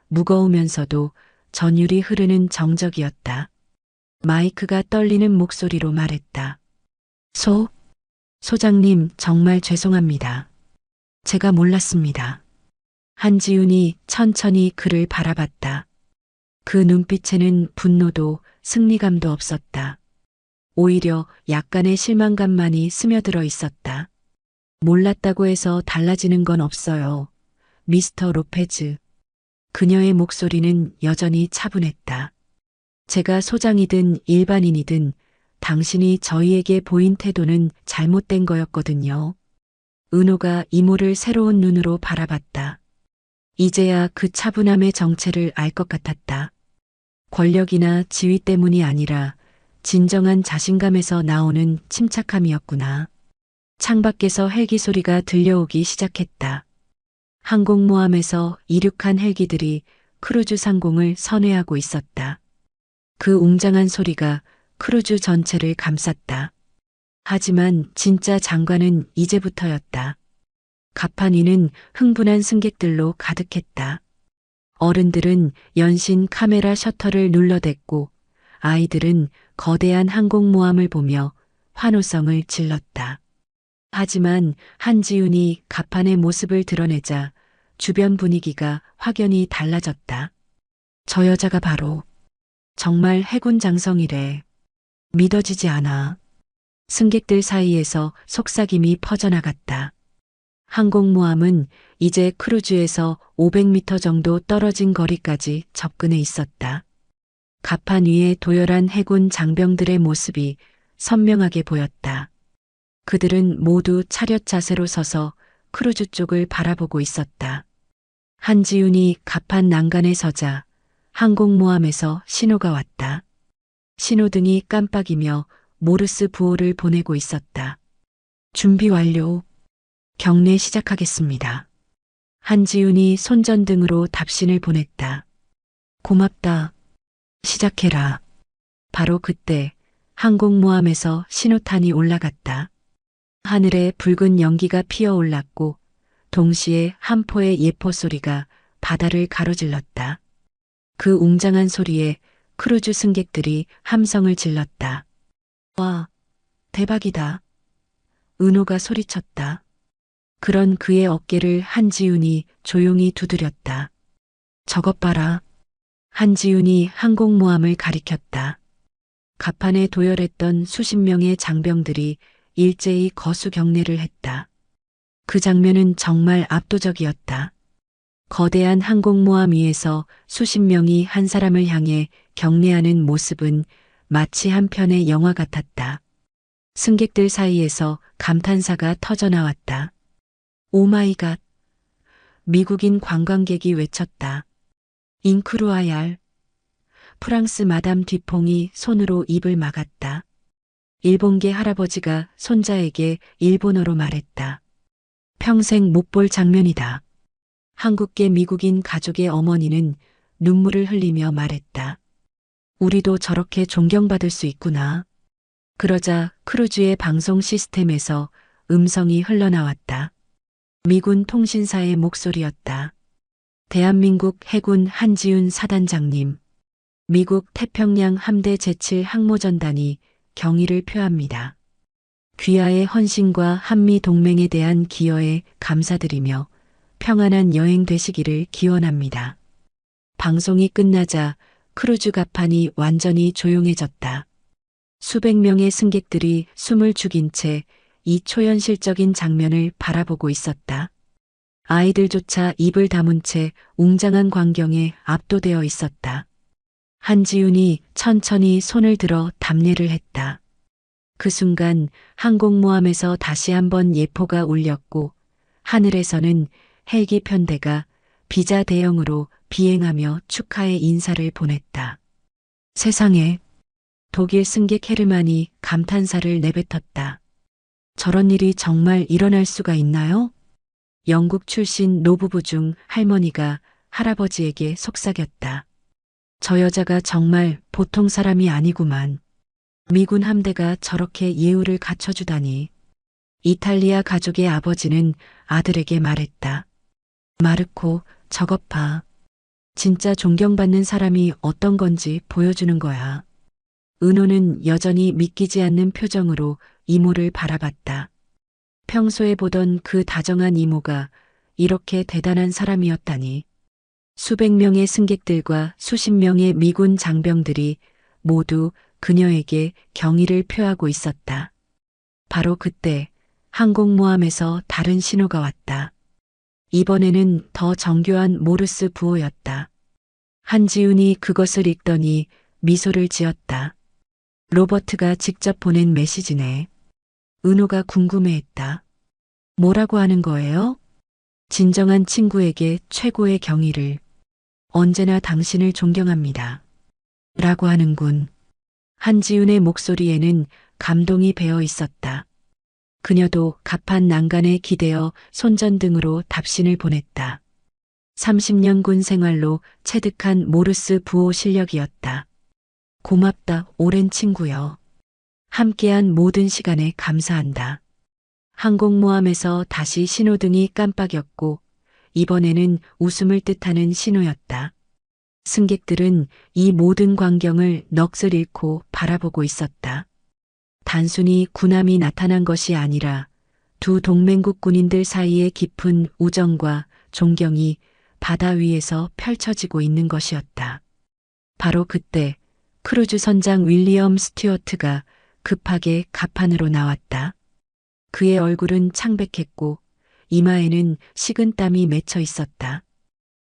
무거우면서도 전율이 흐르는 정적이었다. 마이크가 떨리는 목소리로 말했다. 소장님, 정말 죄송합니다. 제가 몰랐습니다. 한지훈이 천천히 그를 바라봤다. 그 눈빛에는 분노도 승리감도 없었다. 오히려 약간의 실망감만이 스며들어 있었다. 몰랐다고 해서 달라지는 건 없어요. 미스터 로페즈. 그녀의 목소리는 여전히 차분했다. 제가 소장이든 일반인이든 당신이 저희에게 보인 태도는 잘못된 거였거든요. 은호가 이모를 새로운 눈으로 바라봤다. 이제야 그 차분함의 정체를 알 것 같았다. 권력이나 지위 때문이 아니라 진정한 자신감에서 나오는 침착함이었구나. 창밖에서 헬기 소리가 들려오기 시작했다. 항공모함에서 이륙한 헬기들이 크루즈 상공을 선회하고 있었다. 그 웅장한 소리가 크루즈 전체를 감쌌다. 하지만 진짜 장관은 이제부터였다. 갑판 위는 흥분한 승객들로 가득했다. 어른들은 연신 카메라 셔터를 눌러댔고 아이들은 거대한 항공모함을 보며 환호성을 질렀다. 하지만 한지훈이 갑판의 모습을 드러내자 주변 분위기가 확연히 달라졌다. 저 여자가 바로 정말 해군 장성이래. 믿어지지 않아. 승객들 사이에서 속삭임이 퍼져나갔다. 항공모함은 이제 크루즈에서 500m 정도 떨어진 거리까지 접근해 있었다. 갑판 위에 도열한 해군 장병들의 모습이 선명하게 보였다. 그들은 모두 차렷 자세로 서서 크루즈 쪽을 바라보고 있었다. 한지훈이 갑판 난간에 서자 항공모함에서 신호가 왔다. 신호등이 깜빡이며 모르스 부호를 보내고 있었다. 준비 완료. 경례 시작하겠습니다. 한지훈이 손전등으로 답신을 보냈다. 고맙다. 시작해라. 바로 그때 항공모함에서 신호탄이 올라갔다. 하늘에 붉은 연기가 피어올랐고 동시에 한 포의 예포 소리가 바다를 가로질렀다. 그 웅장한 소리에 크루즈 승객들이 함성을 질렀다. 와, 대박이다. 은호가 소리쳤다. 그런 그의 어깨를 한지훈이 조용히 두드렸다. 저것 봐라. 한지훈이 항공모함을 가리켰다. 갑판에 도열했던 수십 명의 장병들이 일제히 거수 경례를 했다. 그 장면은 정말 압도적이었다. 거대한 항공모함 위에서 수십 명이 한 사람을 향해 경례하는 모습은 마치 한 편의 영화 같았다. 승객들 사이에서 감탄사가 터져나왔다. 오마이갓. 미국인 관광객이 외쳤다. 잉크루아얄. 프랑스 마담 뒤퐁이 손으로 입을 막았다. 일본계 할아버지가 손자에게 일본어로 말했다. 평생 못 볼 장면이다. 한국계 미국인 가족의 어머니는 눈물을 흘리며 말했다. 우리도 저렇게 존경받을 수 있구나. 그러자 크루즈의 방송 시스템에서 음성이 흘러나왔다. 미군 통신사의 목소리였다. 대한민국 해군 한지훈 사단장님. 미국 태평양 함대 제7 항모전단이 경의를 표합니다. 귀하의 헌신과 한미 동맹에 대한 기여에 감사드리며 평안한 여행 되시기를 기원합니다. 방송이 끝나자 크루즈 갑판이 완전히 조용해졌다. 수백 명의 승객들이 숨을 죽인 채 이 초현실적인 장면을 바라보고 있었다. 아이들조차 입을 다문 채 웅장한 광경에 압도되어 있었다. 한지훈이 천천히 손을 들어 답례를 했다. 그 순간 항공모함에서 다시 한번 예포가 울렸고 하늘에서는 헬기 편대가 비자 대형으로 비행하며 축하의 인사를 보냈다. 세상에, 독일 승객 헤르만이 감탄사를 내뱉었다. 저런 일이 정말 일어날 수가 있나요? 영국 출신 노부부 중 할머니가 할아버지에게 속삭였다. 저 여자가 정말 보통 사람이 아니구만. 미군 함대가 저렇게 예우를 갖춰주다니. 이탈리아 가족의 아버지는 아들에게 말했다. 마르코, 저것 봐. 진짜 존경받는 사람이 어떤 건지 보여주는 거야. 은호는 여전히 믿기지 않는 표정으로 이모를 바라봤다. 평소에 보던 그 다정한 이모가 이렇게 대단한 사람이었다니. 수백 명의 승객들과 수십 명의 미군 장병들이 모두 그녀에게 경의를 표하고 있었다. 바로 그때 항공모함에서 다른 신호가 왔다. 이번에는 더 정교한 모르스 부호였다. 한지훈이 그것을 읽더니 미소를 지었다. 로버트가 직접 보낸 메시지네. 은호가 궁금해했다. 뭐라고 하는 거예요? 진정한 친구에게 최고의 경의를. 언제나 당신을 존경합니다. 라고 하는군. 한지훈의 목소리에는 감동이 배어 있었다. 그녀도 갑판 난간에 기대어 손전등으로 답신을 보냈다. 30년 군 생활로 체득한 모르스 부호 실력이었다. 고맙다, 오랜 친구여. 함께한 모든 시간에 감사한다. 항공모함에서 다시 신호등이 깜빡였고 이번에는 웃음을 뜻하는 신호였다. 승객들은 이 모든 광경을 넋을 잃고 바라보고 있었다. 단순히 군함이 나타난 것이 아니라 두 동맹국 군인들 사이의 깊은 우정과 존경이 바다 위에서 펼쳐지고 있는 것이었다. 바로 그때 크루즈 선장 윌리엄 스튜어트가 급하게 갑판으로 나왔다. 그의 얼굴은 창백했고 이마에는 식은땀이 맺혀 있었다.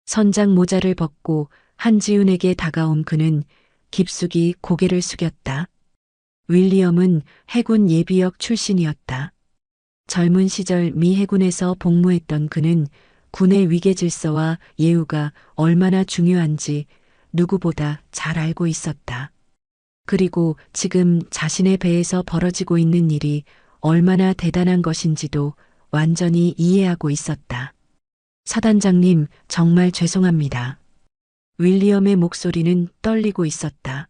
선장 모자를 벗고 한지훈에게 다가온 그는 깊숙이 고개를 숙였다. 윌리엄은 해군 예비역 출신이었다. 젊은 시절 미 해군에서 복무했던 그는 군의 위계 질서와 예우가 얼마나 중요한지 누구보다 잘 알고 있었다. 그리고 지금 자신의 배에서 벌어지고 있는 일이 얼마나 대단한 것인지도 완전히 이해하고 있었다. 사단장님, 정말 죄송합니다. 윌리엄의 목소리는 떨리고 있었다.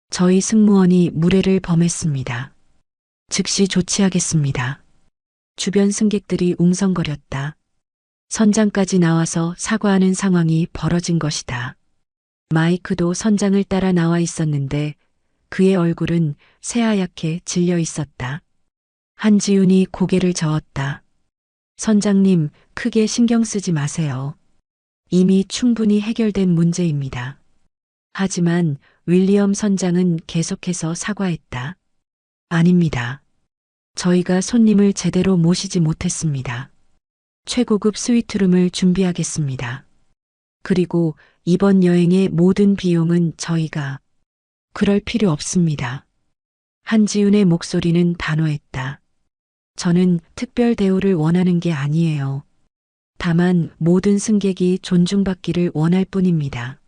저희 승무원이 무례를 범했습니다. 즉시 조치하겠습니다. 주변 승객들이 웅성거렸다. 선장까지 나와서 사과하는 상황이 벌어진 것이다. 마이크도 선장을 따라 나와 있었는데 그의 얼굴은 새하얗게 질려 있었다. 한지훈이 고개를 저었다. 선장님, 크게 신경 쓰지 마세요. 이미 충분히 해결된 문제입니다. 하지만 윌리엄 선장은 계속해서 사과했다. 아닙니다. 저희가 손님을 제대로 모시지 못했습니다. 최고급 스위트룸을 준비하겠습니다. 그리고 이번 여행의 모든 비용은 저희가. 그럴 필요 없습니다. 한지훈의 목소리는 단호했다. 저는 특별 대우를 원하는 게 아니에요. 다만 모든 승객이 존중받기를 원할 뿐입니다.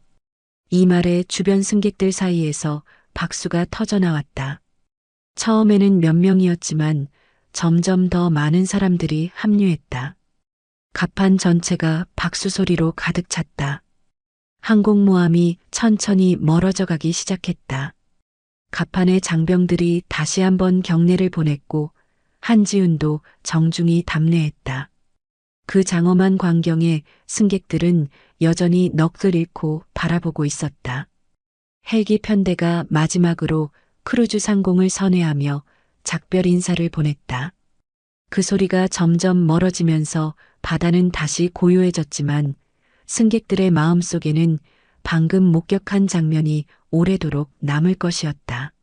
이 말에 주변 승객들 사이에서 박수가 터져나왔다. 처음에는 몇 명이었지만 점점 더 많은 사람들이 합류했다. 갑판 전체가 박수 소리로 가득 찼다. 항공모함이 천천히 멀어져 가기 시작했다. 가판의 장병들이 다시 한번 경례를 보냈고 한지훈도 정중히 답례했다. 그 장엄한 광경에 승객들은 여전히 넋을 잃고 바라보고 있었다. 헬기 편대가 마지막으로 크루즈 상공을 선회하며 작별 인사를 보냈다. 그 소리가 점점 멀어지면서 바다는 다시 고요해졌지만 승객들의 마음속에는 방금 목격한 장면이 오래도록 남을 것이었다.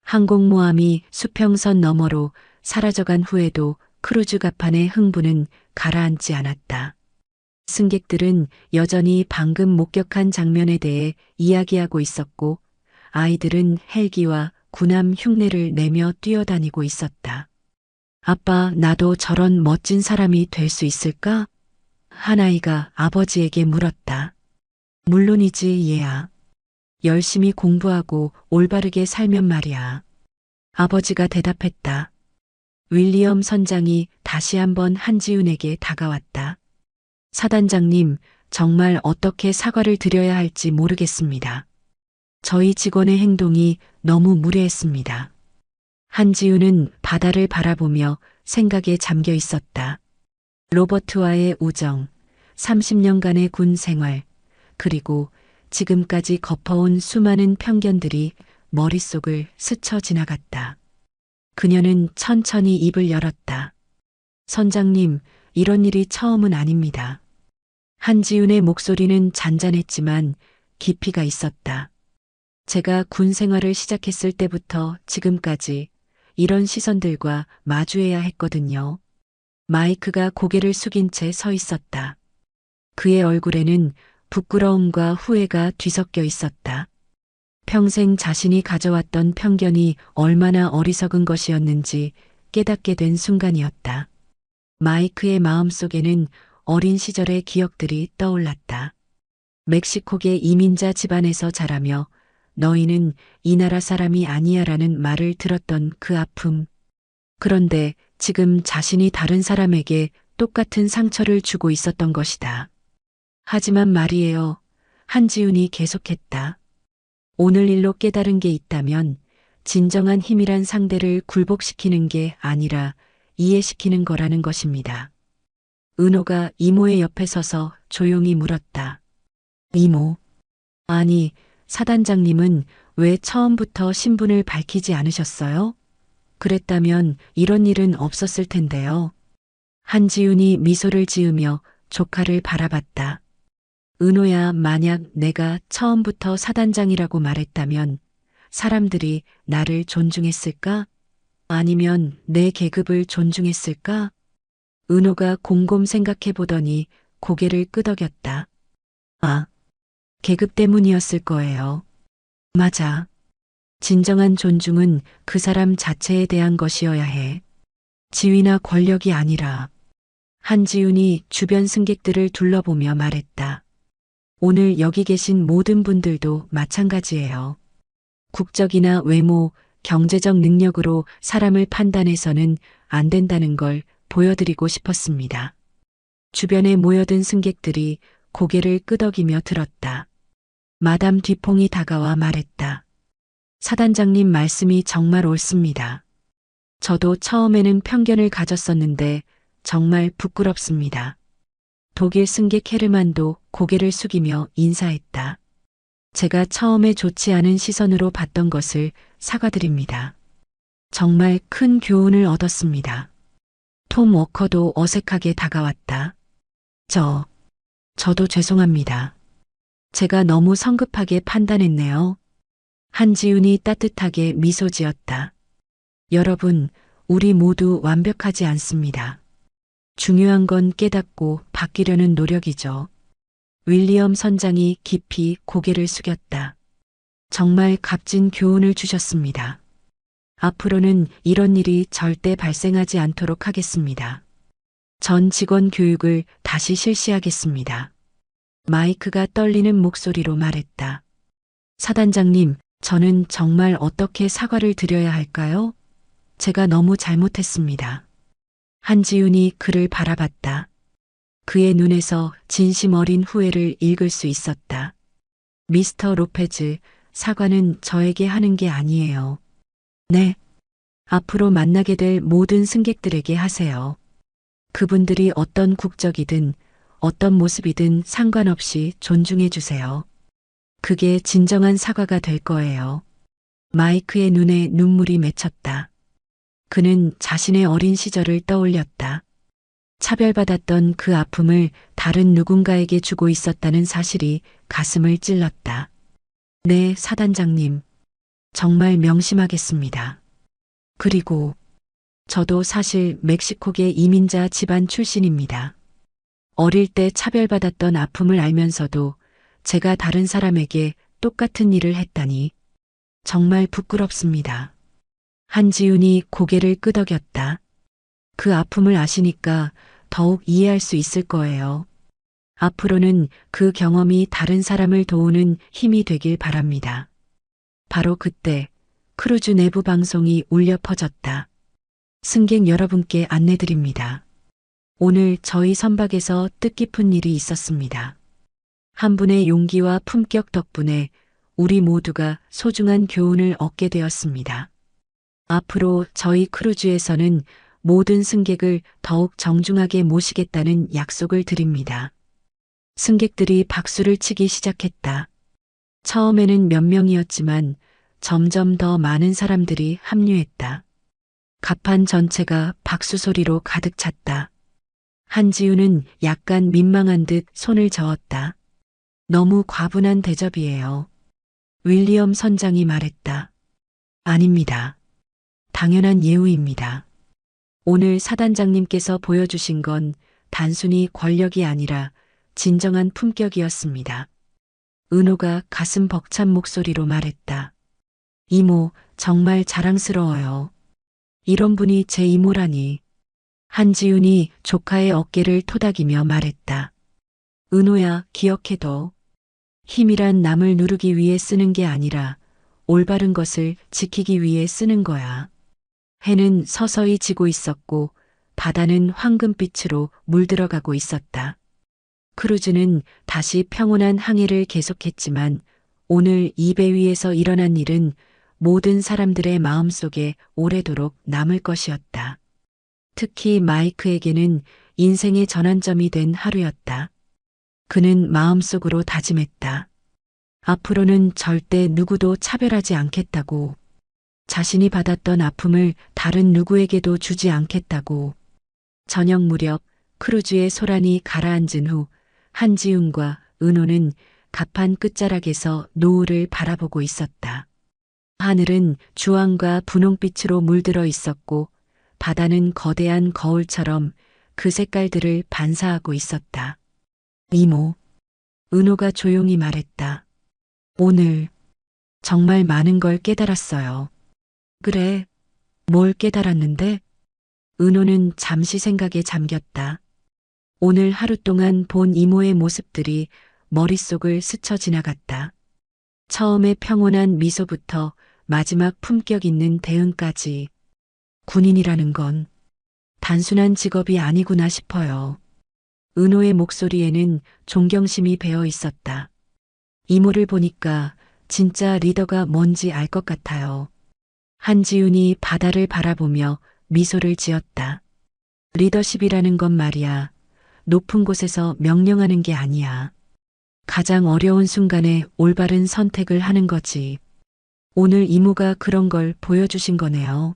항공모함이 수평선 너머로 사라져간 후에도 크루즈 갑판의 흥분은 가라앉지 않았다. 승객들은 여전히 방금 목격한 장면에 대해 이야기하고 있었고 아이들은 헬기와 군함 흉내를 내며 뛰어다니고 있었다. 아빠, 나도 저런 멋진 사람이 될 수 있을까? 한 아이가 아버지에게 물었다. 물론이지, 얘야. 열심히 공부하고 올바르게 살면 말이야. 아버지가 대답했다. 윌리엄 선장이 다시 한번 한지훈에게 다가왔다. 사단장님, 정말 어떻게 사과를 드려야 할지 모르겠습니다. 저희 직원의 행동이 너무 무례했습니다. 한지훈은 바다를 바라보며 생각에 잠겨 있었다. 로버트와의 우정, 30년간의 군 생활, 그리고 지금까지 거퍼온 수많은 편견들이 머릿속을 스쳐 지나갔다. 그녀는 천천히 입을 열었다. 선장님, 이런 일이 처음은 아닙니다. 한지훈의 목소리는 잔잔했지만 깊이가 있었다. 제가 군 생활을 시작했을 때부터 지금까지 이런 시선들과 마주해야 했거든요. 마이크가 고개를 숙인 채 서 있었다. 그의 얼굴에는 부끄러움과 후회가 뒤섞여 있었다. 평생 자신이 가져왔던 편견이 얼마나 어리석은 것이었는지 깨닫게 된 순간이었다. 마이크의 마음속에는 어린 시절의 기억들이 떠올랐다. 멕시코계 이민자 집안에서 자라며 너희는 이 나라 사람이 아니야라는 말을 들었던 그 아픔. 그런데 지금 자신이 다른 사람에게 똑같은 상처를 주고 있었던 것이다. 하지만 말이에요. 한지훈이 계속했다. 오늘 일로 깨달은 게 있다면 진정한 힘이란 상대를 굴복시키는 게 아니라 이해시키는 거라는 것입니다. 은호가 이모의 옆에 서서 조용히 물었다. 이모. 아니, 사단장님은 왜 처음부터 신분을 밝히지 않으셨어요? 그랬다면 이런 일은 없었을 텐데요. 한지훈이 미소를 지으며 조카를 바라봤다. 은호야, 만약 내가 처음부터 사단장이라고 말했다면 사람들이 나를 존중했을까? 아니면 내 계급을 존중했을까? 은호가 곰곰 생각해 보더니 고개를 끄덕였다. 아, 계급 때문이었을 거예요. 맞아. 진정한 존중은 그 사람 자체에 대한 것이어야 해. 지위나 권력이 아니라. 한지훈이 주변 승객들을 둘러보며 말했다. 오늘 여기 계신 모든 분들도 마찬가지예요. 국적이나 외모, 경제적 능력으로 사람을 판단해서는 안 된다는 걸 보여드리고 싶었습니다. 주변에 모여든 승객들이 고개를 끄덕이며 들었다. 마담 뒤퐁이 다가와 말했다. 사단장님 말씀이 정말 옳습니다. 저도 처음에는 편견을 가졌었는데 정말 부끄럽습니다. 독일 승객 헤르만도 고개를 숙이며 인사했다. 제가 처음에 좋지 않은 시선으로 봤던 것을 사과드립니다. 정말 큰 교훈을 얻었습니다. 톰 워커도 어색하게 다가왔다. 저도 죄송합니다. 제가 너무 성급하게 판단했네요. 한지훈이 따뜻하게 미소 지었다. 여러분, 우리 모두 완벽하지 않습니다. 중요한 건 깨닫고 바뀌려는 노력이죠. 윌리엄 선장이 깊이 고개를 숙였다. 정말 값진 교훈을 주셨습니다. 앞으로는 이런 일이 절대 발생하지 않도록 하겠습니다. 전 직원 교육을 다시 실시하겠습니다. 마이크가 떨리는 목소리로 말했다. 사단장님, 저는 정말 어떻게 사과를 드려야 할까요? 제가 너무 잘못했습니다. 한지훈이 그를 바라봤다. 그의 눈에서 진심 어린 후회를 읽을 수 있었다. 미스터 로페즈, 사과는 저에게 하는 게 아니에요. 네. 앞으로 만나게 될 모든 승객들에게 하세요. 그분들이 어떤 국적이든 어떤 모습이든 상관없이 존중해 주세요. 그게 진정한 사과가 될 거예요. 마이크의 눈에 눈물이 맺혔다. 그는 자신의 어린 시절을 떠올렸다. 차별받았던 그 아픔을 다른 누군가에게 주고 있었다는 사실이 가슴을 찔렀다. 네, 사단장님. 정말 명심하겠습니다. 그리고 저도 사실 멕시코계 이민자 집안 출신입니다. 어릴 때 차별받았던 아픔을 알면서도 제가 다른 사람에게 똑같은 일을 했다니 정말 부끄럽습니다. 한지윤이 고개를 끄덕였다. 그 아픔을 아시니까 더욱 이해할 수 있을 거예요. 앞으로는 그 경험이 다른 사람을 도우는 힘이 되길 바랍니다. 바로 그때 크루즈 내부 방송이 울려 퍼졌다. 승객 여러분께 안내드립니다. 오늘 저희 선박에서 뜻깊은 일이 있었습니다. 한 분의 용기와 품격 덕분에 우리 모두가 소중한 교훈을 얻게 되었습니다. 앞으로 저희 크루즈에서는 모든 승객을 더욱 정중하게 모시겠다는 약속을 드립니다. 승객들이 박수를 치기 시작했다. 처음에는 몇 명이었지만 점점 더 많은 사람들이 합류했다. 갑판 전체가 박수 소리로 가득 찼다. 한지우는 약간 민망한 듯 손을 저었다. 너무 과분한 대접이에요. 윌리엄 선장이 말했다. 아닙니다. 당연한 예우입니다. 오늘 사단장님께서 보여주신 건 단순히 권력이 아니라 진정한 품격이었습니다. 은호가 가슴 벅찬 목소리로 말했다. 이모, 정말 자랑스러워요. 이런 분이 제 이모라니. 한지윤이 조카의 어깨를 토닥이며 말했다. 은호야, 기억해둬. 힘이란 남을 누르기 위해 쓰는 게 아니라 올바른 것을 지키기 위해 쓰는 거야. 해는 서서히 지고 있었고 바다는 황금빛으로 물들어가고 있었다. 크루즈는 다시 평온한 항해를 계속했지만 오늘 이 배 위에서 일어난 일은 모든 사람들의 마음속에 오래도록 남을 것이었다. 특히 마이크에게는 인생의 전환점이 된 하루였다. 그는 마음속으로 다짐했다. 앞으로는 절대 누구도 차별하지 않겠다고. 자신이 받았던 아픔을 다른 누구에게도 주지 않겠다고. 저녁 무렵 크루즈의 소란이 가라앉은 후 한지훈과 은호는 갑판 끝자락에서 노을을 바라보고 있었다. 하늘은 주황과 분홍빛으로 물들어 있었고 바다는 거대한 거울처럼 그 색깔들을 반사하고 있었다. 이모, 은호가 조용히 말했다. 오늘 정말 많은 걸 깨달았어요. 그래, 뭘 깨달았는데? 은호는 잠시 생각에 잠겼다. 오늘 하루 동안 본 이모의 모습들이 머릿속을 스쳐 지나갔다. 처음에 평온한 미소부터 마지막 품격 있는 대응까지. 군인이라는 건 단순한 직업이 아니구나 싶어요. 은호의 목소리에는 존경심이 배어 있었다. 이모를 보니까 진짜 리더가 뭔지 알 것 같아요. 한지훈이 바다를 바라보며 미소를 지었다. 리더십이라는 건 말이야. 높은 곳에서 명령하는 게 아니야. 가장 어려운 순간에 올바른 선택을 하는 거지. 오늘 이모가 그런 걸 보여주신 거네요.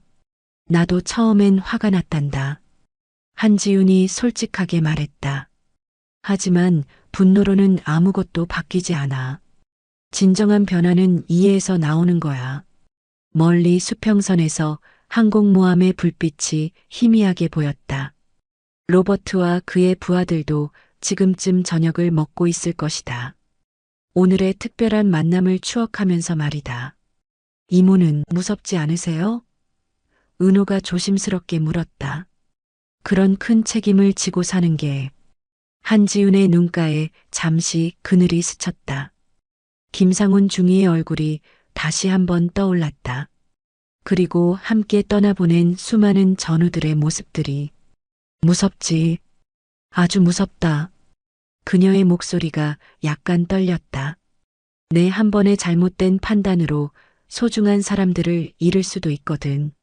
나도 처음엔 화가 났단다. 한지훈이 솔직하게 말했다. 하지만 분노로는 아무것도 바뀌지 않아. 진정한 변화는 이해에서 나오는 거야. 멀리 수평선에서 항공모함의 불빛이 희미하게 보였다. 로버트와 그의 부하들도 지금쯤 저녁을 먹고 있을 것이다. 오늘의 특별한 만남을 추억하면서 말이다. 이모는 무섭지 않으세요? 은호가 조심스럽게 물었다. 그런 큰 책임을 지고 사는 게. 한지훈의 눈가에 잠시 그늘이 스쳤다. 김상훈 중위의 얼굴이 다시 한번 떠올랐다. 그리고 함께 떠나보낸 수많은 전우들의 모습들이. 무섭지. 아주 무섭다. 그녀의 목소리가 약간 떨렸다. 내 한 번의 잘못된 판단으로 소중한 사람들을 잃을 수도 있거든.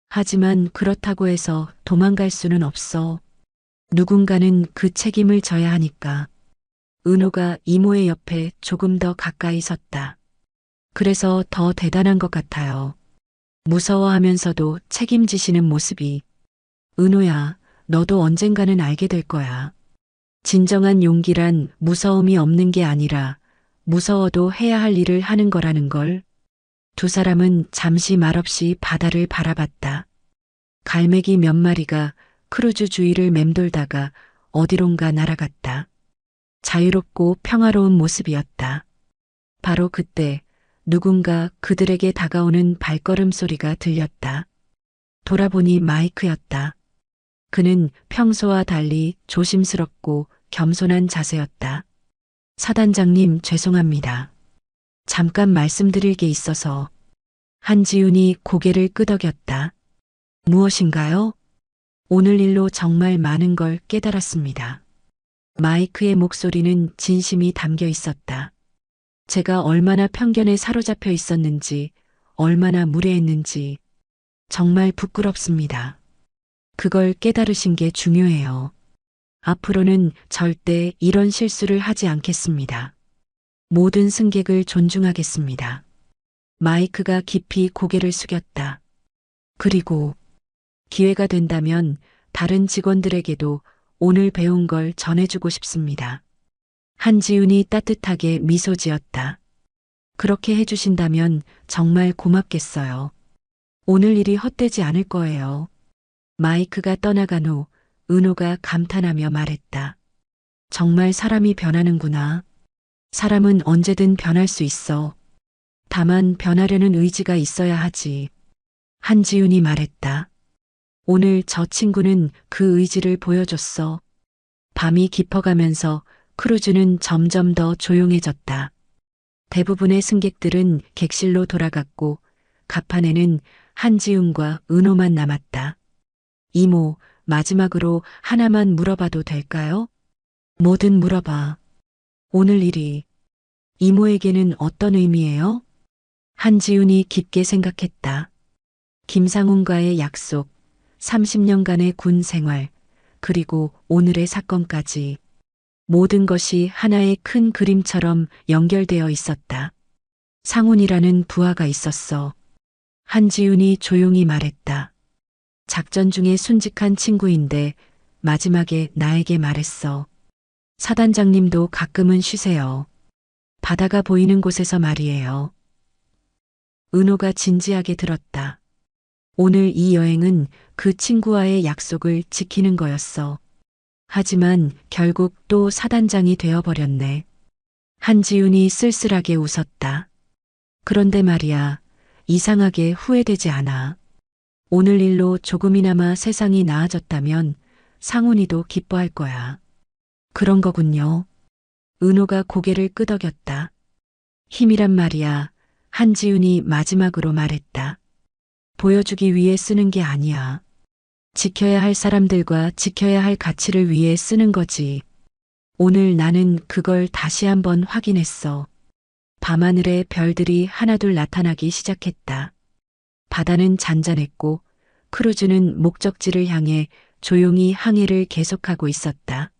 하지만 그렇다고 해서 도망갈 수는 없어. 누군가는 그 책임을 져야 하니까. 은호가 이모의 옆에 조금 더 가까이 섰다. 그래서 더 대단한 것 같아요. 무서워하면서도 책임지시는 모습이. 은호야, 너도 언젠가는 알게 될 거야. 진정한 용기란 무서움이 없는 게 아니라 무서워도 해야 할 일을 하는 거라는 걸. 두 사람은 잠시 말없이 바다를 바라봤다. 갈매기 몇 마리가 크루즈 주위를 맴돌다가 어디론가 날아갔다. 자유롭고 평화로운 모습이었다. 바로 그때 누군가 그들에게 다가오는 발걸음 소리가 들렸다. 돌아보니 마이크였다. 그는 평소와 달리 조심스럽고 겸손한 자세였다. 사단장님, 죄송합니다. 잠깐 말씀드릴 게 있어서. 한지훈이 고개를 끄덕였다. 무엇인가요? 오늘 일로 정말 많은 걸 깨달았습니다. 마이크의 목소리는 진심이 담겨 있었다. 제가 얼마나 편견에 사로잡혀 있었는지, 얼마나 무례했는지, 정말 부끄럽습니다. 그걸 깨달으신 게 중요해요. 앞으로는 절대 이런 실수를 하지 않겠습니다. 모든 승객을 존중하겠습니다. 마이크가 깊이 고개를 숙였다. 그리고 기회가 된다면 다른 직원들에게도 오늘 배운 걸 전해주고 싶습니다. 한지훈이 따뜻하게 미소 지었다. 그렇게 해주신다면 정말 고맙겠어요. 오늘 일이 헛되지 않을 거예요. 마이크가 떠나간 후 은호가 감탄하며 말했다. 정말 사람이 변하는구나. 사람은 언제든 변할 수 있어. 다만 변하려는 의지가 있어야 하지. 한지훈이 말했다. 오늘 저 친구는 그 의지를 보여줬어. 밤이 깊어가면서 크루즈는 점점 더 조용해졌다. 대부분의 승객들은 객실로 돌아갔고 갑판에는 한지훈과 은호만 남았다. 이모, 마지막으로 하나만 물어봐도 될까요? 뭐든 물어봐. 오늘 일이 이모에게는 어떤 의미예요? 한지훈이 깊게 생각했다. 김상훈과의 약속, 30년간의 군 생활, 그리고 오늘의 사건까지 모든 것이 하나의 큰 그림처럼 연결되어 있었다. 상훈이라는 부하가 있었어. 한지훈이 조용히 말했다. 작전 중에 순직한 친구인데 마지막에 나에게 말했어. 사단장님도 가끔은 쉬세요. 바다가 보이는 곳에서 말이에요. 은호가 진지하게 들었다. 오늘 이 여행은 그 친구와의 약속을 지키는 거였어. 하지만 결국 또 사단장이 되어버렸네. 한지훈이 쓸쓸하게 웃었다. 그런데 말이야, 이상하게 후회되지 않아. 오늘 일로 조금이나마 세상이 나아졌다면 상훈이도 기뻐할 거야. 그런 거군요. 은호가 고개를 끄덕였다. 힘이란 말이야. 한지훈이 마지막으로 말했다. 보여주기 위해 쓰는 게 아니야. 지켜야 할 사람들과 지켜야 할 가치를 위해 쓰는 거지. 오늘 나는 그걸 다시 한번 확인했어. 밤하늘에 별들이 하나둘 나타나기 시작했다. 바다는 잔잔했고 크루즈는 목적지를 향해 조용히 항해를 계속하고 있었다.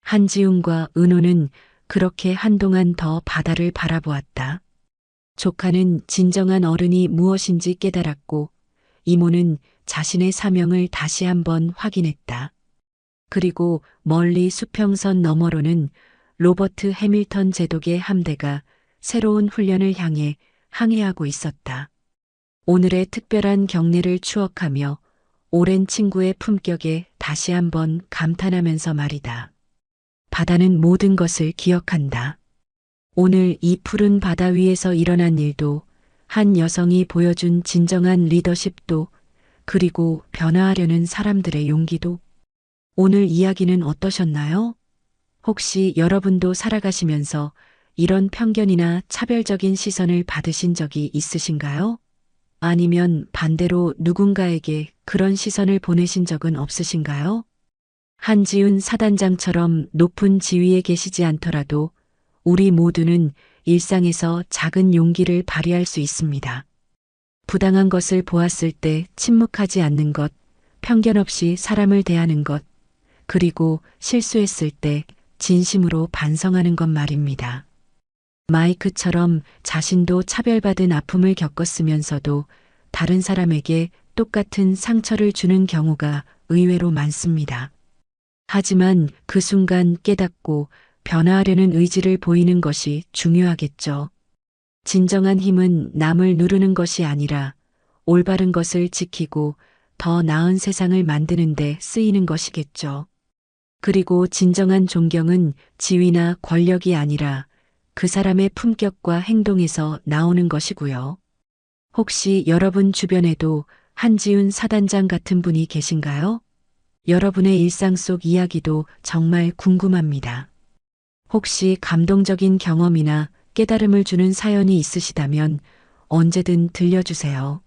한지훈과 은호는 그렇게 한동안 더 바다를 바라보았다. 조카는 진정한 어른이 무엇인지 깨달았고 이모는 자신의 사명을 다시 한번 확인했다. 그리고 멀리 수평선 너머로는 로버트 해밀턴 제독의 함대가 새로운 훈련을 향해 항해하고 있었다. 오늘의 특별한 경례를 추억하며 오랜 친구의 품격에 다시 한번 감탄하면서 말이다. 바다는 모든 것을 기억한다. 오늘 이 푸른 바다 위에서 일어난 일도 한 여성이 보여준 진정한 리더십도 그리고 변화하려는 사람들의 용기도. 오늘 이야기는 어떠셨나요? 혹시 여러분도 살아가시면서 이런 편견이나 차별적인 시선을 받으신 적이 있으신가요? 아니면 반대로 누군가에게 그런 시선을 보내신 적은 없으신가요? 한지훈 사단장처럼 높은 지위에 계시지 않더라도 우리 모두는 일상에서 작은 용기를 발휘할 수 있습니다. 부당한 것을 보았을 때 침묵하지 않는 것, 편견 없이 사람을 대하는 것, 그리고 실수했을 때 진심으로 반성하는 것 말입니다. 마이크처럼 자신도 차별받은 아픔을 겪었으면서도 다른 사람에게 똑같은 상처를 주는 경우가 의외로 많습니다. 하지만 그 순간 깨닫고 변화하려는 의지를 보이는 것이 중요하겠죠. 진정한 힘은 남을 누르는 것이 아니라 올바른 것을 지키고 더 나은 세상을 만드는 데 쓰이는 것이겠죠. 그리고 진정한 존경은 지위나 권력이 아니라 그 사람의 품격과 행동에서 나오는 것이고요. 혹시 여러분 주변에도 한지훈 사단장 같은 분이 계신가요? 여러분의 일상 속 이야기도 정말 궁금합니다. 혹시 감동적인 경험이나 깨달음을 주는 사연이 있으시다면 언제든 들려주세요.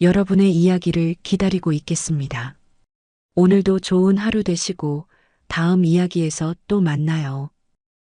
여러분의 이야기를 기다리고 있겠습니다. 오늘도 좋은 하루 되시고 다음 이야기에서 또 만나요.